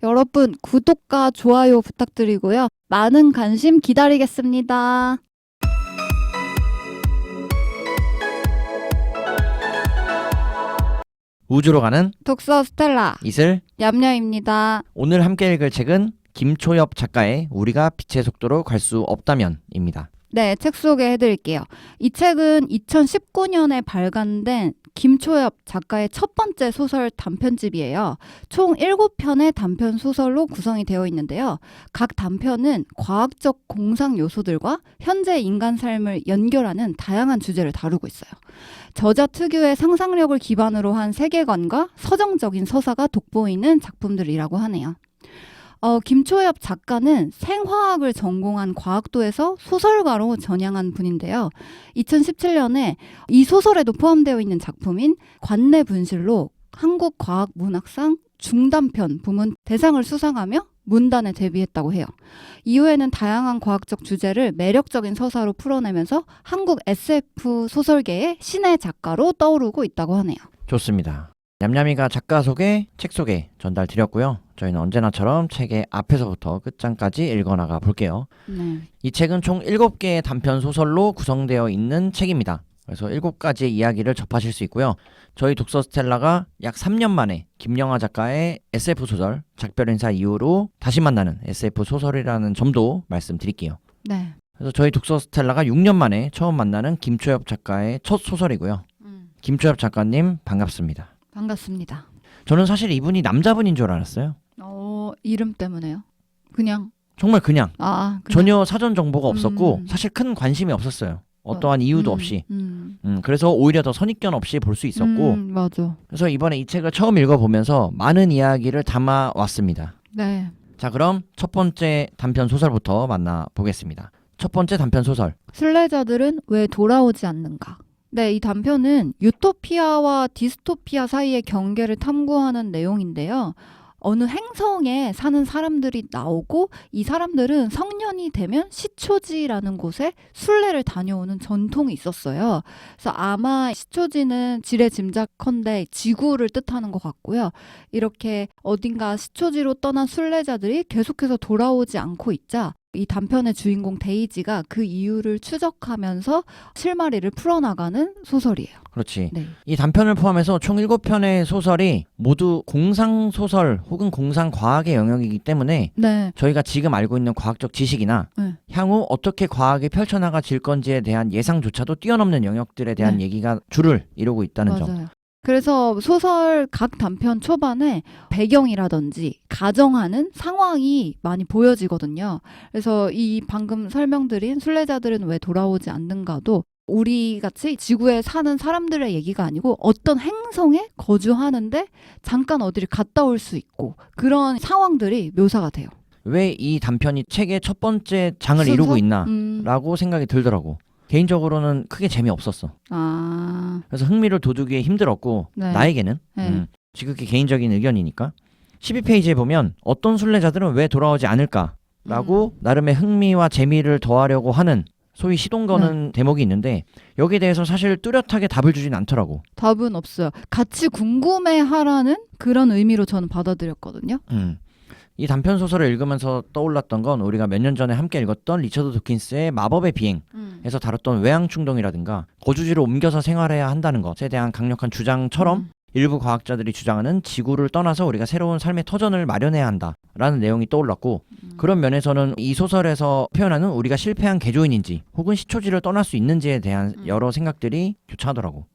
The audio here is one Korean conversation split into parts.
여러분 구독과 좋아요 부탁드리고요. 많은 관심 기다리겠습니다. 우주로 가는 독서 스텔라 이슬. 얌얌입니다. 오늘 함께 읽을 책은 김초엽 작가의 우리가 빛의 속도로 갈 수 없다면입니다. 네, 책 소개해드릴게요. 이 책은 2019년에 발간된 김초엽 작가의 첫 번째 소설 단편집이에요. 총 7편의 단편 소설로 구성이 되어 있는데요. 각 단편은 과학적 공상 요소들과 현재 인간 삶을 연결하는 다양한 주제를 다루고 있어요. 저자 특유의 상상력을 기반으로 한 세계관과 서정적인 서사가 돋보이는 작품들이라고 하네요. 김초엽 작가는 생화학을 전공한 과학도에서 소설가로 전향한 분인데요. 2017년에 이 소설에도 포함되어 있는 작품인 관내분실로 한국과학문학상 중단편 부문 대상을 수상하며 문단에 데뷔했다고 해요. 이후에는 다양한 과학적 주제를 매력적인 서사로 풀어내면서 한국 SF 소설계의 신의 작가로 떠오르고 있다고 하네요. 좋습니다. 냠냠이가 작가 소개, 책 소개 전달 드렸고요. 저희는 언제나처럼 책의 앞에서부터 끝장까지 읽어나가 볼게요. 네. 이 책은 총 7개의 단편 소설로 구성되어 있는 책입니다. 그래서 7가지의 이야기를 접하실 수 있고요. 저희 독서 스텔라가 약 3년 만에 김영하 작가의 SF 소설 작별인사 이후로 다시 만나는 SF 소설이라는 점도 말씀드릴게요. 네. 그래서 저희 독서 스텔라가 6년 만에 처음 만나는 김초엽 작가의 첫 소설이고요. 김초엽 작가님 반갑습니다. 반갑습니다. 저는 사실 이분이 남자분인 줄 알았어요. 이름 때문에요? 그냥 정말 그냥 그냥. 전혀 사전 정보가 없었고 음. 사실 큰 관심이 없었어요. 어떠한 이유도 없이. 음. 그래서 오히려 더 선입견 없이 볼 수 있었고 맞아. 그래서 이번에 이 책을 처음 읽어보면서 많은 이야기를 담아왔습니다. 네. 자, 그럼 첫 번째 단편 소설부터 만나보겠습니다. 첫 번째 단편 소설. 순례자들은 왜 돌아오지 않는가? 네, 이 단편은 유토피아와 디스토피아 사이의 경계를 탐구하는 내용인데요. 어느 행성에 사는 사람들이 나오고 이 사람들은 성년이 되면 시초지라는 곳에 순례를 다녀오는 전통이 있었어요. 그래서 아마 시초지는 지레짐작컨대 지구를 뜻하는 것 같고요. 이렇게 어딘가 시초지로 떠난 순례자들이 계속해서 돌아오지 않고 있자 이 단편의 주인공 데이지가 그 이유를 추적하면서 실마리를 풀어나가는 소설이에요. 그렇지. 네. 이 단편을 포함해서 총 7편의 소설이 모두 공상소설 혹은 공상과학의 영역이기 때문에 네. 저희가 지금 알고 있는 과학적 지식이나 네. 향후 어떻게 과학이 펼쳐나가질 건지에 대한 예상조차도 뛰어넘는 영역들에 대한 네. 얘기가 줄을 이루고 있다는 점. 맞아요. 그래서 소설 각 단편 초반에 배경이라든지 가정하는 상황이 많이 보여지거든요. 그래서 이 방금 설명드린 순례자들은 왜 돌아오지 않는가도 우리 같이 지구에 사는 사람들의 얘기가 아니고 어떤 행성에 거주하는데 잠깐 어디를 갔다 올 수 있고 그런 상황들이 묘사가 돼요. 왜 이 단편이 책의 첫 번째 장을 순서? 이루고 있나 라고 생각이 들더라고. 개인적으로는 크게 재미없었어. 그래서 흥미를 돋우기에 힘들었고 네. 나에게는 네. 지극히 개인적인 의견이니까 12페이지에 보면 어떤 순례자들은 왜 돌아오지 않을까라고 나름의 흥미와 재미를 더하려고 하는 소위 시동 거는 대목이 있는데 여기에 대해서 사실 뚜렷하게 답을 주진 않더라고. 답은 없어요. 같이 궁금해하라는 그런 의미로 저는 받아들였거든요. 이 단편 소설을 읽으면서 떠올랐던 건 우리가 몇 년 전에 함께 읽었던 리처드 도킨스의 마법의 비행에서 다뤘던 외향 충동이라든가 거주지로 옮겨서 생활해야 한다는 것에 대한 강력한 주장처럼 일부 과학자들이 주장하는 지구를 떠나서 우리가 새로운 삶의 터전을 마련해야 한다라는 내용이 떠올랐고 그런 면에서는 이 소설에서 표현하는 우리가 실패한 개조인인지 혹은 시초지를 떠날 수 있는지에 대한 여러 생각들이 교차하더라고.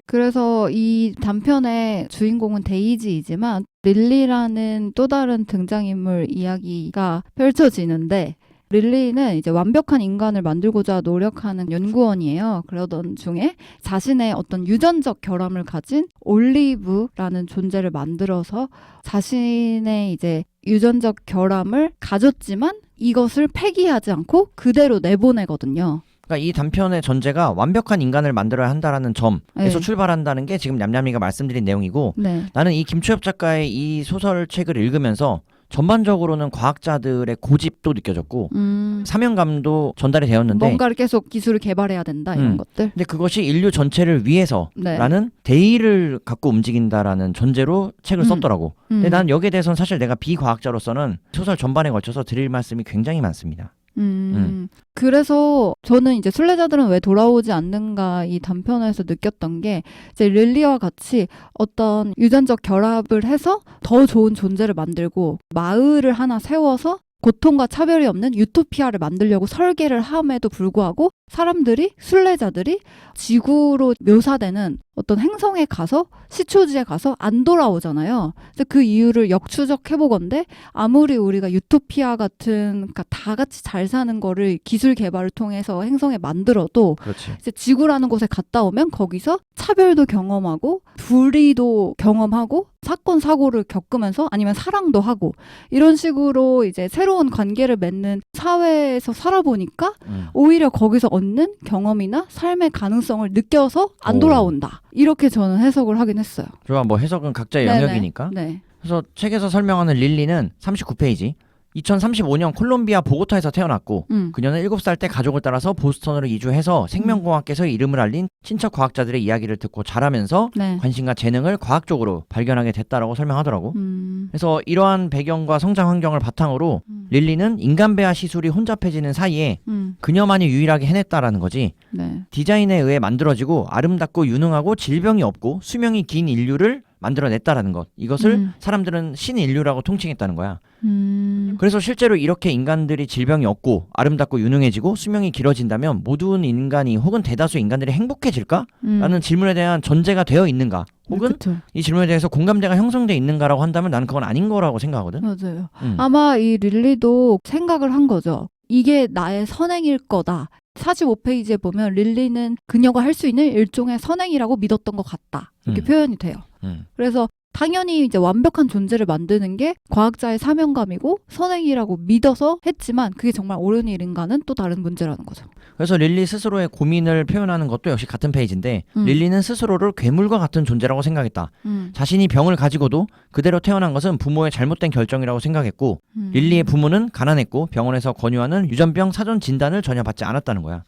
그래서 이 단편의 주인공은 데이지이지만 릴리라는 또 다른 등장인물 이야기가 펼쳐지는데 릴리는 이제 완벽한 인간을 만들고자 노력하는 연구원이에요. 그러던 중에 자신의 어떤 유전적 결함을 가진 올리브라는 존재를 만들어서 자신의 이제 유전적 결함을 가졌지만 이것을 폐기하지 않고 그대로 내보내거든요. 그러니까 이 단편의 전제가 완벽한 인간을 만들어야 한다라는 점에서 네. 출발한다는 게 지금 냠냠이가 말씀드린 내용이고 네. 나는 이 김초엽 작가의 이 소설책을 읽으면서 전반적으로는 과학자들의 고집도 느껴졌고 사명감도 전달이 되었는데 뭔가를 계속 기술을 개발해야 된다 이런 것들. 근데 그것이 인류 전체를 위해서라는 네. 대의를 갖고 움직인다라는 전제로 책을 썼더라고. 근데 난 여기에 대해서는 사실 내가 비과학자로서는 소설 전반에 걸쳐서 드릴 말씀이 굉장히 많습니다. 그래서 저는 이제 순례자들은 왜 돌아오지 않는가 이 단편에서 느꼈던 게 이제 릴리와 같이 어떤 유전적 결합을 해서 더 좋은 존재를 만들고 마을을 하나 세워서 고통과 차별이 없는 유토피아를 만들려고 설계를 함에도 불구하고 사람들이, 순례자들이 지구로 묘사되는 어떤 행성에 가서 시초지에 가서 안 돌아오잖아요. 그래서 그 이유를 역추적해보건대 아무리 우리가 유토피아 같은 그러니까 다 같이 잘 사는 거를 기술 개발을 통해서 행성에 만들어도 그렇지. 이제 지구라는 곳에 갔다 오면 거기서 차별도 경험하고 불의도 경험하고 사건 사고를 겪으면서 아니면 사랑도 하고 이런 식으로 이제 새로운 관계를 맺는 사회에서 살아보니까 오히려 거기서 얻는 경험이나 삶의 가능성을 느껴서 안 돌아온다. 이렇게 저는 해석을 하긴 했어요. 좋아, 뭐 해석은 각자의 영역이니까. 네. 그래서 책에서 설명하는 릴리는 39페이지 2035년 콜롬비아 보고타에서 태어났고 그녀는 7살 때 가족을 따라서 보스턴으로 이주해서 생명공학계에서의 이름을 알린 친척 과학자들의 이야기를 듣고 자라면서 네. 관심과 재능을 과학적으로 발견하게 됐다라고 설명하더라고. 그래서 이러한 배경과 성장 환경을 바탕으로 릴리는 인간배아 시술이 혼잡해지는 사이에 그녀만이 유일하게 해냈다라는 거지. 네. 디자인에 의해 만들어지고 아름답고 유능하고 질병이 없고 수명이 긴 인류를 만들어냈다라는 것. 이것을 사람들은 신인류라고 통칭했다는 거야. 그래서 실제로 이렇게 인간들이 질병이 없고 아름답고 유능해지고 수명이 길어진다면 모든 인간이 혹은 대다수 인간들이 행복해질까? 라는 질문에 대한 전제가 되어 있는가? 혹은 그쵸. 이 질문에 대해서 공감대가 형성돼 있는가라고 한다면 나는 그건 아닌 거라고 생각하거든. 맞아요. 아마 이 릴리도 생각을 한 거죠. 이게 나의 선행일 거다. 45페이지에 보면 릴리는 그녀가 할 수 있는 일종의 선행이라고 믿었던 것 같다. 이렇게 표현이 돼요. 그래서 당연히 이제 완벽한 존재를 만드는 게 과학자의 사명감이고 선행이라고 믿어서 했지만 그게 정말 옳은 일인가는 또 다른 문제라는 거죠. 그래서 릴리 스스로의 고민을 표현하는 것도 역시 같은 페이지인데 릴리는 스스로를 괴물과 같은 존재라고 생각했다. 자신이 병을 가지고도 그대로 태어난 것은 부모의 잘못된 결정이라고 생각했고 릴리의 부모는 가난했고 병원에서 권유하는 유전병 사전 진단을 전혀 받지 않았다는 거야.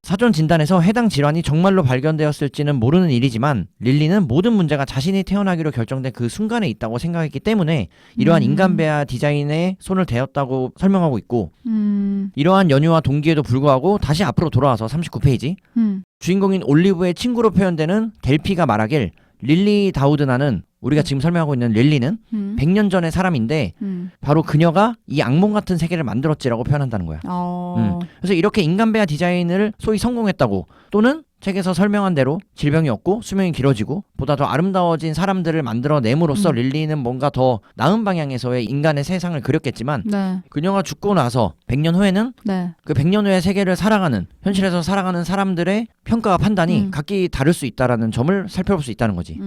사전 진단에서 해당 질환이 정말로 발견되었을지는 모르는 일이지만 릴리는 모든 문제가 자신이 태어나기로 결정된 그 순간에 있다고 생각했기 때문에 이러한 인간배아 디자인에 손을 대었다고 설명하고 있고 이러한 연유와 동기에도 불구하고 다시 앞으로 돌아와서 39페이지 주인공인 올리브의 친구로 표현되는 델피가 말하길 릴리 다우드나는 우리가 지금 설명하고 있는 릴리는 100년 전의 사람인데 바로 그녀가 이 악몽 같은 세계를 만들었지라고 표현한다는 거야. 그래서 이렇게 인간배아 디자인을 소위 성공했다고 또는 책에서 설명한 대로 질병이 없고 수명이 길어지고 보다 더 아름다워진 사람들을 만들어냄으로써 릴리는 뭔가 더 나은 방향에서의 인간의 세상을 그렸겠지만 네. 그녀가 죽고 나서 100년 후에는 네. 그 100년 후의 세계를 살아가는 현실에서 살아가는 사람들의 평가와 판단이 각기 다를 수 있다라는 점을 살펴볼 수 있다는 거지.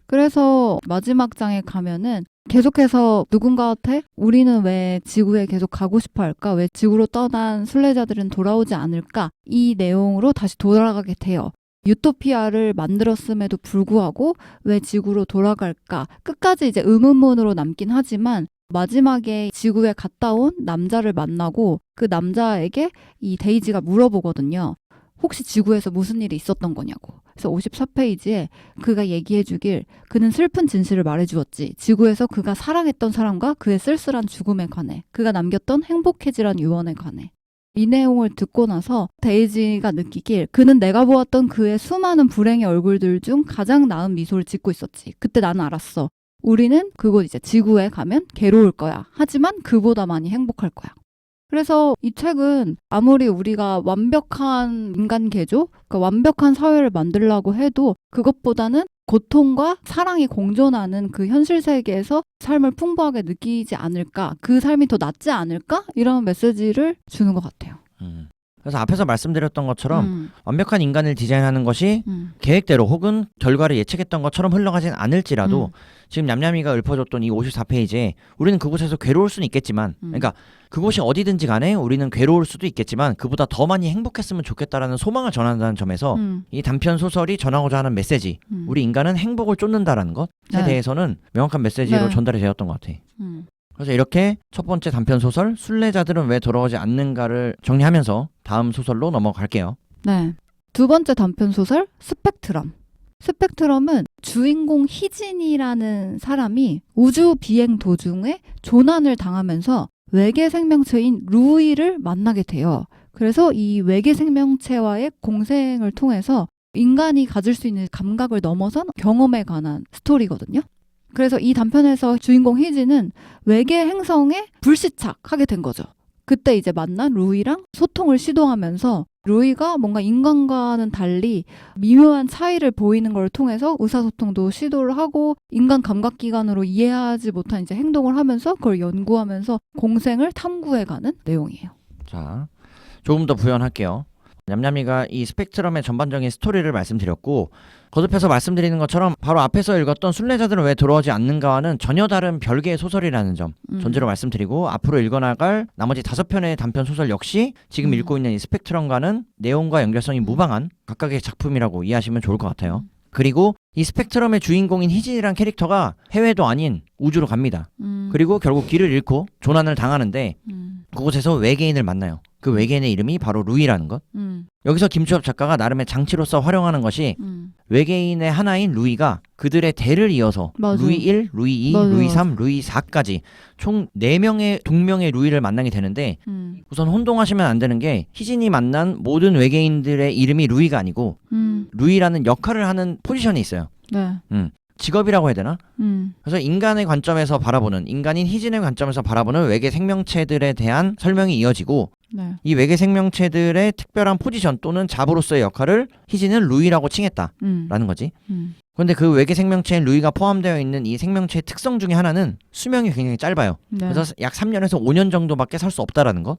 그래서 마지막 장에 가면은 계속해서 누군가한테 우리는 왜 지구에 계속 가고 싶어 할까? 왜 지구로 떠난 순례자들은 돌아오지 않을까? 이 내용으로 다시 돌아가게 돼요. 유토피아를 만들었음에도 불구하고 왜 지구로 돌아갈까? 끝까지 이제 의문문으로 남긴 하지만 마지막에 지구에 갔다 온 남자를 만나고 그 남자에게 이 데이지가 물어보거든요. 혹시 지구에서 무슨 일이 있었던 거냐고. 그래서 54페이지에 그가 얘기해 주길 그는 슬픈 진실을 말해 주었지. 지구에서 그가 사랑했던 사람과 그의 쓸쓸한 죽음에 관해 그가 남겼던 행복해지란 유언에 관해 이 내용을 듣고 나서 데이지가 느끼길 그는 내가 보았던 그의 수많은 불행의 얼굴들 중 가장 나은 미소를 짓고 있었지. 그때 나는 알았어. 우리는 그곳 이제 지구에 가면 괴로울 거야. 하지만 그보다 많이 행복할 거야. 그래서 이 책은 아무리 우리가 완벽한 인간 개조, 그러니까 완벽한 사회를 만들려고 해도 그것보다는 고통과 사랑이 공존하는 그 현실 세계에서 삶을 풍부하게 느끼지 않을까, 그 삶이 더 낫지 않을까? 이런 메시지를 주는 것 같아요. 그래서 앞에서 말씀드렸던 것처럼 완벽한 인간을 디자인하는 것이 계획대로 혹은 결과를 예측했던 것처럼 흘러가진 않을지라도 지금 냠냠이가 읊어줬던 이 54페이지에 우리는 그곳에서 괴로울 수는 있겠지만 그러니까 그곳이 어디든지 간에 우리는 괴로울 수도 있겠지만 그보다 더 많이 행복했으면 좋겠다라는 소망을 전한다는 점에서 이 단편 소설이 전하고자 하는 메시지 우리 인간은 행복을 쫓는다라는 것에 네. 대해서는 명확한 메시지로 네. 전달이 되었던 것 같아. 그래서 이렇게 첫 번째 단편 소설 순례자들은 왜 돌아오지 않는가를 정리하면서 다음 소설로 넘어갈게요. 네. 두 번째 단편 소설 스펙트럼. 스펙트럼은 주인공 희진이라는 사람이 우주 비행 도중에 조난을 당하면서 외계 생명체인 루이를 만나게 돼요. 그래서 이 외계 생명체와의 공생을 통해서 인간이 가질 수 있는 감각을 넘어선 경험에 관한 스토리거든요. 그래서 이 단편에서 주인공 희진은 외계 행성에 불시착하게 된 거죠. 그때 이제 만난 루이랑 소통을 시도하면서 루이가 뭔가 인간과는 달리 미묘한 차이를 보이는 걸 통해서 의사소통도 시도를 하고 인간 감각기관으로 이해하지 못한 이제 행동을 하면서 그걸 연구하면서 공생을 탐구해가는 내용이에요. 자, 조금 더 부연할게요. 냠냠이가 이 스펙트럼의 전반적인 스토리를 말씀드렸고 거듭해서 말씀드리는 것처럼 바로 앞에서 읽었던 순례자들은 왜 돌아오지 않는가와는 전혀 다른 별개의 소설이라는 점 전제로 말씀드리고 앞으로 읽어나갈 나머지 5편의 단편 소설 역시 지금 읽고 있는 이 스펙트럼과는 내용과 연결성이 무방한 각각의 작품이라고 이해하시면 좋을 것 같아요. 그리고 이 스펙트럼의 주인공인 희진이란 캐릭터가 해외도 아닌 우주로 갑니다. 그리고 결국 길을 잃고 조난을 당하는데 그곳에서 외계인을 만나요. 그 외계인의 이름이 바로 루이라는 것. 여기서 김초엽 작가가 나름의 장치로서 활용하는 것이 외계인의 하나인 루이가 그들의 대를 이어서 맞아. 루이 1, 루이 2, 맞아, 루이 맞아. 3, 루이 4까지 총 4명의 동명의 루이를 만나게 되는데 우선 혼동하시면 안 되는 게 희진이 만난 모든 외계인들의 이름이 루이가 아니고 루이라는 역할을 하는 포지션이 있어요. 네. 직업이라고 해야 되나? 그래서 인간의 관점에서 바라보는 인간인 희진의 관점에서 바라보는 외계 생명체들에 대한 설명이 이어지고 네. 이 외계 생명체들의 특별한 포지션 또는 자부로서의 역할을 희진은 루이라고 칭했다라는 거지. 그런데 그 외계 생명체인 루이가 포함되어 있는 이 생명체의 특성 중에 하나는 수명이 굉장히 짧아요. 네. 그래서 약 3년에서 5년 정도밖에 살 수 없다라는 것.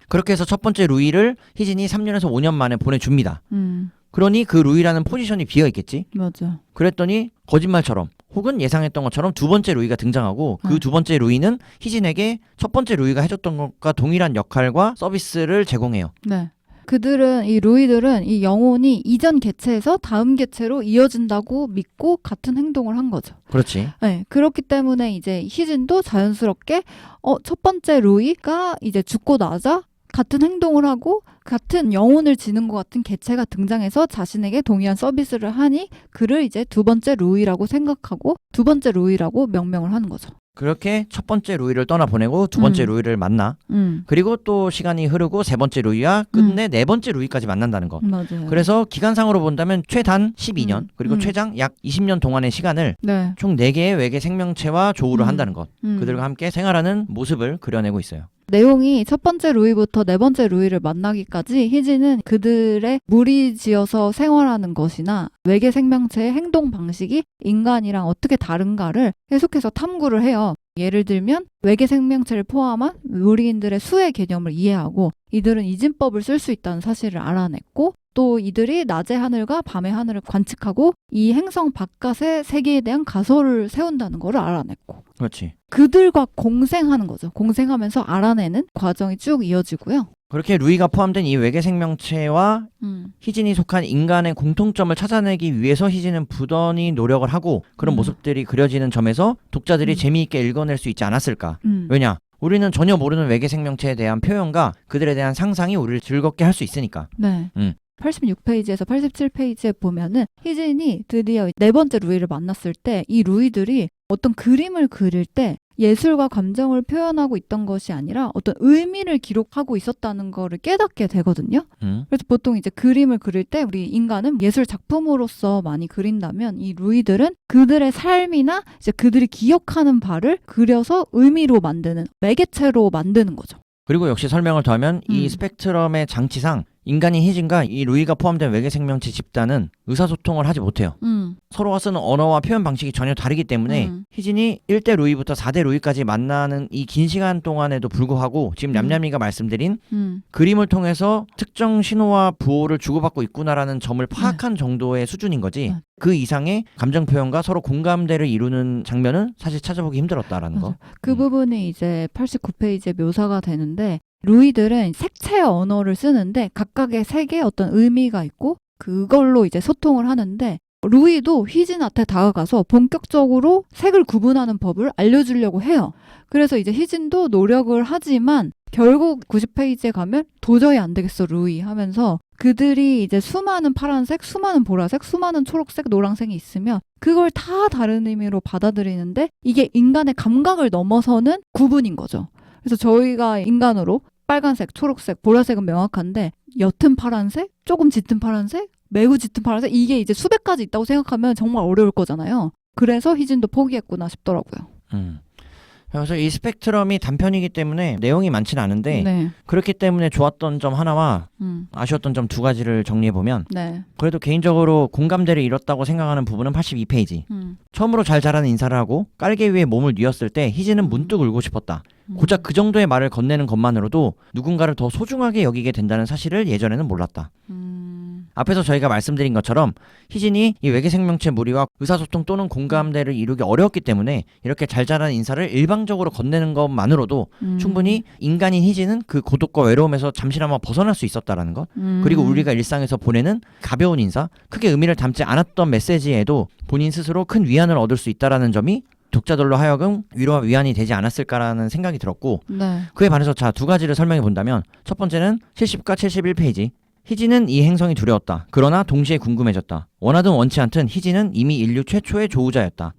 그렇게 해서 첫 번째 루이를 희진이 3년에서 5년 만에 보내줍니다. 그러니 그 루이라는 포지션이 비어 있겠지. 맞아. 그랬더니 거짓말처럼 혹은 예상했던 것처럼 두 번째 루이가 등장하고 그 두 번째 루이는 희진에게 첫 번째 루이가 해줬던 것과 동일한 역할과 서비스를 제공해요. 네. 이 루이들은 이 영혼이 이전 개체에서 다음 개체로 이어진다고 믿고 같은 행동을 한 거죠. 그렇지. 네. 그렇기 때문에 이제 희진도 자연스럽게 첫 번째 루이가 이제 죽고 나자 같은 행동을 하고 같은 영혼을 지는 것 같은 개체가 등장해서 자신에게 동일한 서비스를 하니 그를 이제 두 번째 루이라고 생각하고 두 번째 루이라고 명명을 하는 거죠. 그렇게 첫 번째 루이를 떠나보내고 두 번째 루이를 만나. 그리고 또 시간이 흐르고 세 번째 루이와 끝내 네 번째 루이까지 만난다는 거. 맞아요. 그래서 기간상으로 본다면 최단 12년 그리고 최장 약 20년 동안의 시간을 네. 총 4개의 외계 생명체와 조우를 한다는 것. 음. 그들과 함께 생활하는 모습을 그려내고 있어요. 내용이 첫 번째 루이부터 네 번째 루이를 만나기까지 희진은 그들의 무리지어서 생활하는 것이나 외계 생명체의 행동 방식이 인간이랑 어떻게 다른가를 계속해서 탐구를 해요. 예를 들면 외계 생명체를 포함한 무리인들의 수의 개념을 이해하고 이들은 이진법을 쓸 수 있다는 사실을 알아냈고 또 이들이 낮의 하늘과 밤의 하늘을 관측하고 이 행성 바깥의 세계에 대한 가설을 세운다는 것을 알아냈고 그렇지. 그들과 공생하는 거죠. 공생하면서 알아내는 과정이 쭉 이어지고요. 그렇게 루이가 포함된 이 외계 생명체와 희진이 속한 인간의 공통점을 찾아내기 위해서 희진은 부단히 노력을 하고 그런 모습들이 그려지는 점에서 독자들이 재미있게 읽어낼 수 있지 않았을까. 왜냐? 우리는 전혀 모르는 외계 생명체에 대한 표현과 그들에 대한 상상이 우리를 즐겁게 할 수 있으니까. 네. 86페이지에서 87페이지에 보면은 희진이 드디어 네 번째 루이를 만났을 때 이 루이들이 어떤 그림을 그릴 때 예술과 감정을 표현하고 있던 것이 아니라 어떤 의미를 기록하고 있었다는 거를 깨닫게 되거든요. 그래서 보통 이제 그림을 그릴 때 우리 인간은 예술 작품으로서 많이 그린다면 이 루이들은 그들의 삶이나 이제 그들이 기억하는 바를 그려서 의미로 만드는 매개체로 만드는 거죠. 그리고 역시 설명을 더하면 이 스펙트럼의 장치상 인간인 희진과 이 루이가 포함된 외계 생명체 집단은 의사소통을 하지 못해요. 서로가 쓰는 언어와 표현 방식이 전혀 다르기 때문에 희진이 1대 루이부터 4대 루이까지 만나는 이 긴 시간 동안에도 불구하고 지금 냠냠이가 말씀드린 그림을 통해서 특정 신호와 부호를 주고받고 있구나라는 점을 파악한 정도의 수준인 거지. 그 이상의 감정 표현과 서로 공감대를 이루는 장면은 사실 찾아보기 힘들었다라는 거. 그 부분이 이제 89페이지에 묘사가 되는데 루이들은 색채 언어를 쓰는데 각각의 색에 어떤 의미가 있고 그걸로 이제 소통을 하는데 루이도 희진한테 다가가서 본격적으로 색을 구분하는 법을 알려주려고 해요. 그래서 이제 희진도 노력을 하지만 결국 90페이지에 가면 도저히 안 되겠어 루이 하면서 그들이 이제 수많은 파란색, 수많은 보라색, 수많은 초록색, 노란색이 있으면 그걸 다 다른 의미로 받아들이는데 이게 인간의 감각을 넘어서는 구분인 거죠. 그래서 저희가 인간으로 빨간색, 초록색, 보라색은 명확한데 옅은 파란색, 조금 짙은 파란색, 매우 짙은 파란색 이게 이제 수백 가지 있다고 생각하면 정말 어려울 거잖아요. 그래서 희진도 포기했구나 싶더라고요. 그래서 이 스펙트럼이 단편이기 때문에 내용이 많지는 않은데 네. 그렇기 때문에 좋았던 점 하나와 아쉬웠던 점 두 가지를 정리해보면 네. 그래도 개인적으로 공감대를 잃었다고 생각하는 부분은 82페이지. 처음으로 잘 자라는 인사를 하고 깔개 위에 몸을 뉘었을 때 희진은 문득 울고 싶었다. 고작 그 정도의 말을 건네는 것만으로도 누군가를 더 소중하게 여기게 된다는 사실을 예전에는 몰랐다. 앞에서 저희가 말씀드린 것처럼 희진이 이 외계 생명체 무리와 의사소통 또는 공감대를 이루기 어려웠기 때문에 이렇게 잘 자라는 인사를 일방적으로 건네는 것만으로도 충분히 인간인 희진은 그 고독과 외로움에서 잠시나마 벗어날 수 있었다라는 것. 그리고 우리가 일상에서 보내는 가벼운 인사, 크게 의미를 담지 않았던 메시지에도 본인 스스로 큰 위안을 얻을 수 있다라는 점이 독자들로 하여금 위로와 위안이 되지 않았을까라는 생각이 들었고 네. 그에 반해서 자, 두 가지를 설명해 본다면 첫 번째는 70과 71페이지. 희진은 이 행성이 두려웠다. 그러나 동시에 궁금해졌다. 원하든 원치 않든 희진은 이미 인류 최초의 조우자였다.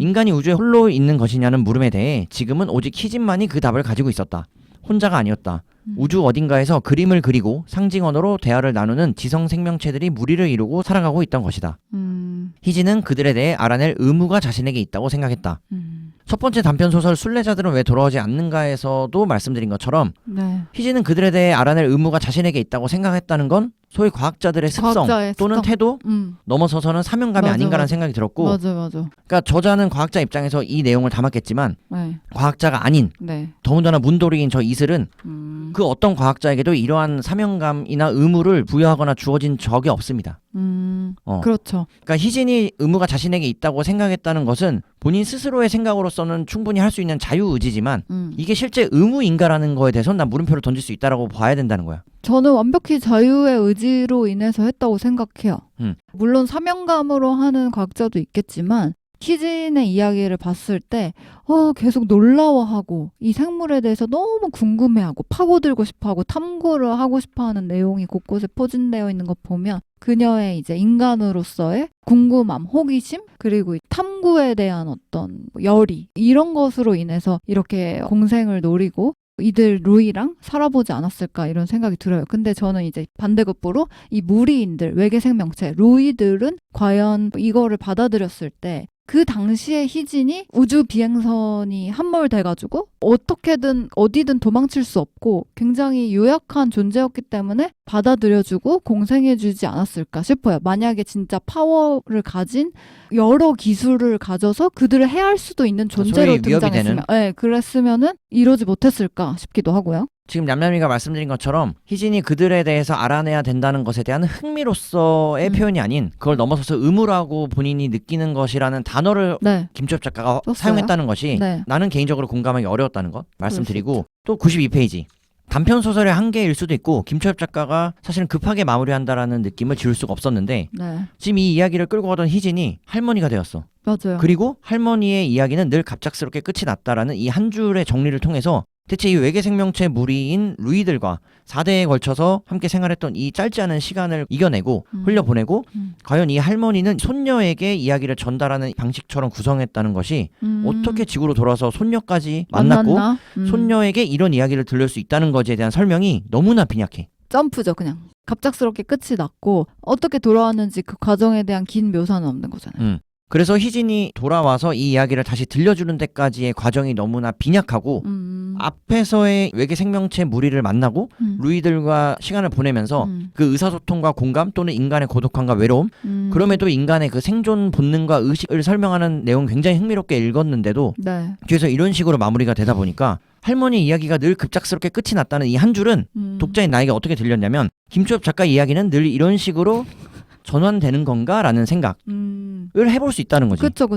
인간이 우주에 홀로 있는 것이냐는 물음에 대해 지금은 오직 희진만이 그 답을 가지고 있었다. 혼자가 아니었다. 우주 어딘가에서 그림을 그리고 상징 언어로 대화를 나누는 지성 생명체들이 무리를 이루고 살아가고 있던 것이다. 희진은 그들에 대해 알아낼 의무가 자신에게 있다고 생각했다. 첫 번째 단편 소설 순례자들은 왜 돌아오지 않는가에서도 말씀드린 것처럼 네. 희진은 그들에 대해 알아낼 의무가 자신에게 있다고 생각했다는 건 소위 과학자들의 습성 과학자의 또는 습성. 태도 넘어서서는 사명감이 맞아, 아닌가라는 맞아. 생각이 들었고 맞아. 그러니까 저자는 과학자 입장에서 이 내용을 담았겠지만 네. 과학자가 아닌 네. 더군다나 문돌이인 저 이슬은 그 어떤 과학자에게도 이러한 사명감이나 의무를 부여하거나 주어진 적이 없습니다. 그렇죠. 그러니까 희진이 의무가 자신에게 있다고 생각했다는 것은 본인 스스로의 생각으로서는 충분히 할 수 있는 자유의지지만 이게 실제 의무인가라는 거에 대해서는 난 물음표를 던질 수 있다라고 봐야 된다는 거야. 저는 완벽히 자유의 의지로 인해서 했다고 생각해요. 물론 사명감으로 하는 과학자도 있겠지만 희진의 이야기를 봤을 때 계속 놀라워하고 이 생물에 대해서 너무 궁금해하고 파고들고 싶어하고 탐구를 하고 싶어하는 내용이 곳곳에 포진되어 있는 것 보면 그녀의 이제 인간으로서의 궁금함, 호기심 그리고 이 탐구에 대한 어떤 열의 이런 것으로 인해서 이렇게 공생을 노리고 이들 루이랑 살아보지 않았을까 이런 생각이 들어요. 근데 저는 이제 반대급부로 이 무리인들, 외계 생명체, 루이들은 과연 이거를 받아들였을 때 그 당시에 희진이 우주 비행선이 함몰돼가지고 어떻게든 어디든 도망칠 수 없고 굉장히 유약한 존재였기 때문에 받아들여주고 공생해주지 않았을까 싶어요. 만약에 진짜 파워를 가진 여러 기술을 가져서 그들을 해할 수도 있는 존재로 소위 위협이 등장했으면, 네, 그랬으면은 이러지 못했을까 싶기도 하고요. 지금 냠냠이가 말씀드린 것처럼 희진이 그들에 대해서 알아내야 된다는 것에 대한 흥미로서의 표현이 아닌 그걸 넘어서서 의무라고 본인이 느끼는 것이라는 단어를 네. 김초엽 작가가 썼어요? 사용했다는 것이 네. 나는 개인적으로 공감하기 어려웠다는 것 말씀드리고 또 92페이지 단편 소설의 한계일 수도 있고 김초엽 작가가 사실은 급하게 마무리한다라는 느낌을 지울 수가 없었는데 네. 지금 이 이야기를 끌고 가던 희진이 할머니가 되었어. 맞아요. 그리고 할머니의 이야기는 늘 갑작스럽게 끝이 났다라는 이 한 줄의 정리를 통해서 대체 이 외계 생명체 무리인 루이들과 4대에 걸쳐서 함께 생활했던 이 짧지 않은 시간을 이겨내고 흘려보내고 과연 이 할머니는 손녀에게 이야기를 전달하는 방식처럼 구성했다는 것이 어떻게 지구로 돌아서 손녀까지 만났고 만났나? 손녀에게 이런 이야기를 들릴 수 있다는 것에 대한 설명이 너무나 빈약해. 점프죠 그냥. 갑작스럽게 끝이 났고 어떻게 돌아왔는지 그 과정에 대한 긴 묘사는 없는 거잖아요. 그래서 희진이 돌아와서 이 이야기를 다시 들려주는 데까지의 과정이 너무나 빈약하고 앞에서의 외계 생명체 무리를 만나고 루이들과 시간을 보내면서 그 의사소통과 공감 또는 인간의 고독함과 외로움 그럼에도 인간의 그 생존 본능과 의식을 설명하는 내용 굉장히 흥미롭게 읽었는데도 네. 뒤에서 이런 식으로 마무리가 되다 보니까 할머니 이야기가 늘 급작스럽게 끝이 났다는 이 한 줄은 독자인 나에게 어떻게 들렸냐면 김초엽 작가 이야기는 늘 이런 식으로 전환되는 건가? 라는 생각을 해볼 수 있다는 거지. 그쵸.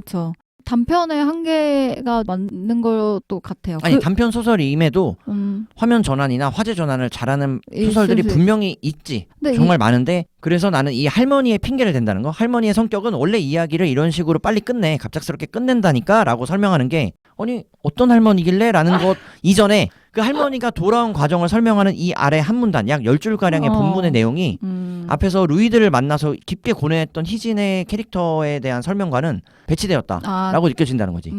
단편의 한계가 맞는 것도 같아요. 아니 단편 소설임에도 음, 화면 전환이나 화제 전환을 잘하는 소설들이 있을 수 분명히 있지. 근데 정말 많은데 그래서 나는 이 할머니의 핑계를 댄다는 거. 할머니의 성격은 원래 이야기를 이런 식으로 빨리 끝내. 갑작스럽게 끝낸다니까 라고 설명하는 게 아니 어떤 할머니길래? 라는 것 이전에 그 할머니가 돌아온 과정을 설명하는 이 아래 한 문단 약 10줄가량의 본문의 내용이 앞에서 루이드를 만나서 깊게 고뇌했던 희진의 캐릭터에 대한 설명과는 배치되었다라고 느껴진다는 거지.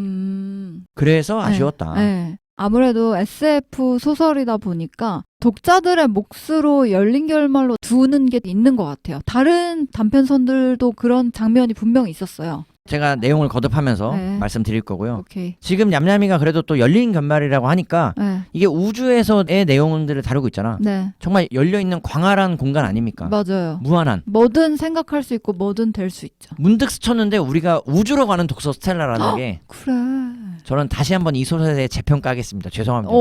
그래서 아쉬웠다. 네. 아무래도 SF 소설이다 보니까 독자들의 몫으로 열린 결말로 두는 게 있는 것 같아요. 다른 단편선들도 그런 장면이 분명히 있었어요. 제가 내용을 거듭하면서 네. 말씀드릴 거고요. 오케이. 지금 냠냠이가 그래도 또 열린 결말이라고 하니까 네. 이게 우주에서의 내용들을 다루고 있잖아. 네. 정말 열려있는 광활한 공간 아닙니까? 맞아요. 무한한. 뭐든 생각할 수 있고 뭐든 될 수 있죠. 문득 스쳤는데 우리가 우주로 가는 독서 스텔라라는 게 그래. 저는 다시 한번 이 소설에 대해 재평가하겠습니다. 죄송합니다.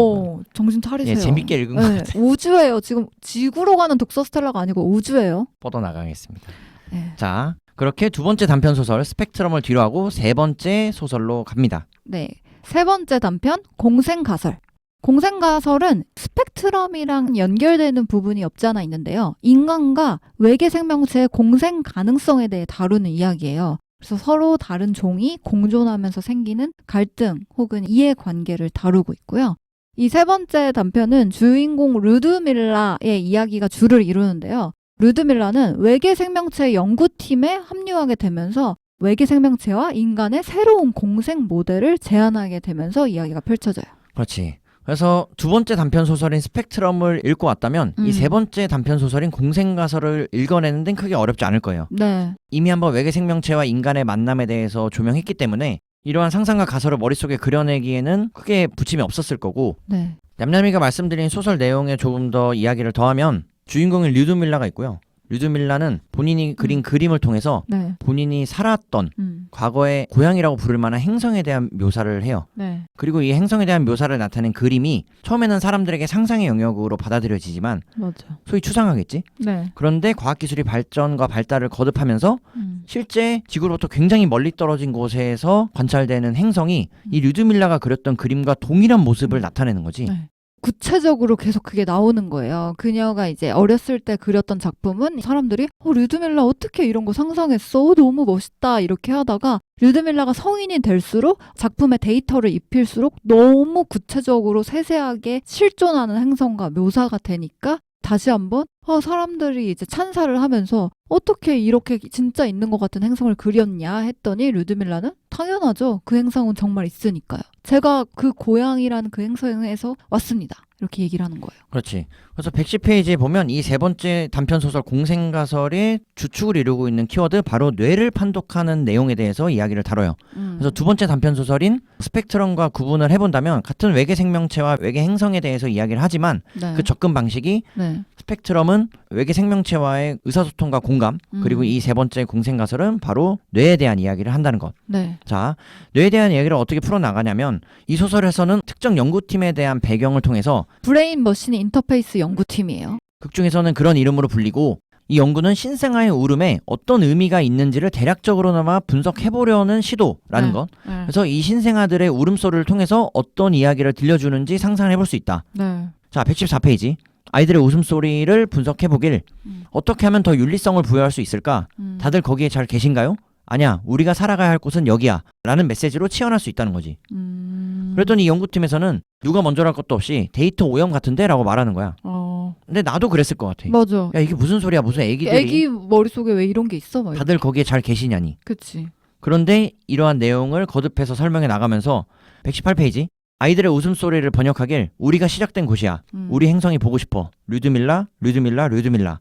정신 차리세요. 예, 재밌게 읽은 것 같아요. 우주예요. 지금 지구로 가는 독서 스텔라가 아니고 우주예요. 뻗어나가겠습니다. 네. 자, 그렇게 두 번째 단편 소설 스펙트럼을 뒤로하고 세 번째 소설로 갑니다. 네. 세 번째 단편 공생가설. 공생가설은 스펙트럼이랑 연결되는 부분이 없지 않아 있는데요. 인간과 외계 생명체의 공생 가능성에 대해 다루는 이야기예요. 그래서 서로 다른 종이 공존하면서 생기는 갈등 혹은 이해관계를 다루고 있고요. 이 세 번째 단편은 주인공 루드밀라의 이야기가 주를 이루는데요. 루드밀라는 외계 생명체 연구팀에 합류하게 되면서 외계 생명체와 인간의 새로운 공생 모델을 제안하게 되면서 이야기가 펼쳐져요. 그렇지. 그래서 두 번째 단편 소설인 스펙트럼을 읽고 왔다면 이 세 번째 단편 소설인 공생가설을 읽어내는 데는 크게 어렵지 않을 거예요. 네. 이미 한번 외계 생명체와 인간의 만남에 대해서 조명했기 때문에 이러한 상상과 가설을 머릿속에 그려내기에는 크게 부침이 없었을 거고 네. 냠냠이가 말씀드린 소설 내용에 조금 더 이야기를 더하면 주인공인 류드밀라가 있고요. 류드밀라는 본인이 그린 그림을 통해서 네. 본인이 살았던 과거의 고향이라고 부를 만한 행성에 대한 묘사를 해요. 네. 그리고 이 행성에 대한 묘사를 나타낸 그림이 처음에는 사람들에게 상상의 영역으로 받아들여지지만 맞아. 소위 추상화겠지? 네. 그런데 과학기술이 발전과 발달을 거듭하면서 실제 지구로부터 굉장히 멀리 떨어진 곳에서 관찰되는 행성이 이 류드밀라가 그렸던 그림과 동일한 모습을 나타내는 거지. 네. 구체적으로 계속 그게 나오는 거예요. 그녀가 이제 어렸을 때 그렸던 작품은 사람들이 류드밀라 어떻게 이런 거 상상했어? 너무 멋있다 이렇게 하다가 류드밀라가 성인이 될수록 작품에 데이터를 입힐수록 너무 구체적으로 세세하게 실존하는 행성과 묘사가 되니까 다시 한번 사람들이 이제 찬사를 하면서 어떻게 이렇게 진짜 있는 것 같은 행성을 그렸냐 했더니 류드밀라는 당연하죠. 그 행성은 정말 있으니까요. 제가 그 고향이라는 그 행성에서 왔습니다. 이렇게 얘기를 하는 거예요. 그렇지. 그래서 110페이지에 보면 이 세 번째 단편 소설 공생가설의 주축을 이루고 있는 키워드 바로 뇌를 판독하는 내용에 대해서 이야기를 다뤄요. 그래서 두 번째 단편 소설인 스펙트럼과 구분을 해본다면 같은 외계 생명체와 외계 행성에 대해서 이야기를 하지만 네. 그 접근 방식이 네. 스펙트럼은 외계 생명체와의 의사소통과 공감 그리고 이 세 번째 공생가설은 바로 뇌에 대한 이야기를 한다는 것. 네. 자, 뇌에 대한 이야기를 어떻게 풀어나가냐면 이 소설에서는 특정 연구팀에 대한 배경을 통해서 브레인 머신 인터페이스 연구팀이에요. 극 중에서는 그런 이름으로 불리고 이 연구는 신생아의 울음에 어떤 의미가 있는지를 대략적으로나마 분석해보려는 시도라는 네. 것. 네. 그래서 이 신생아들의 울음소리를 통해서 어떤 이야기를 들려주는지 상상해볼 수 있다. 네. 자, 114페이지. 아이들의 웃음소리를 분석해보길 어떻게 하면 더 윤리성을 부여할 수 있을까? 다들 거기에 잘 계신가요? 아니야, 우리가 살아가야 할 곳은 여기야 라는 메시지로 치환할 수 있다는 거지. 그랬더니 이 연구팀에서는 누가 먼저랄 것도 없이 데이터 오염 같은데? 라고 말하는 거야. 근데 나도 그랬을 것 같아. 맞아. 야, 이게 무슨 소리야. 무슨 애기들이 애기 머릿속에 왜 이런 게 있어? 막 다들 거기에 잘 계시냐니. 그치. 그런데 이러한 내용을 거듭해서 설명해 나가면서 118페이지 아이들의 웃음소리를 번역하길 우리가 시작된 곳이야. 우리 행성이 보고 싶어. 류드밀라, 류드밀라, 류드밀라.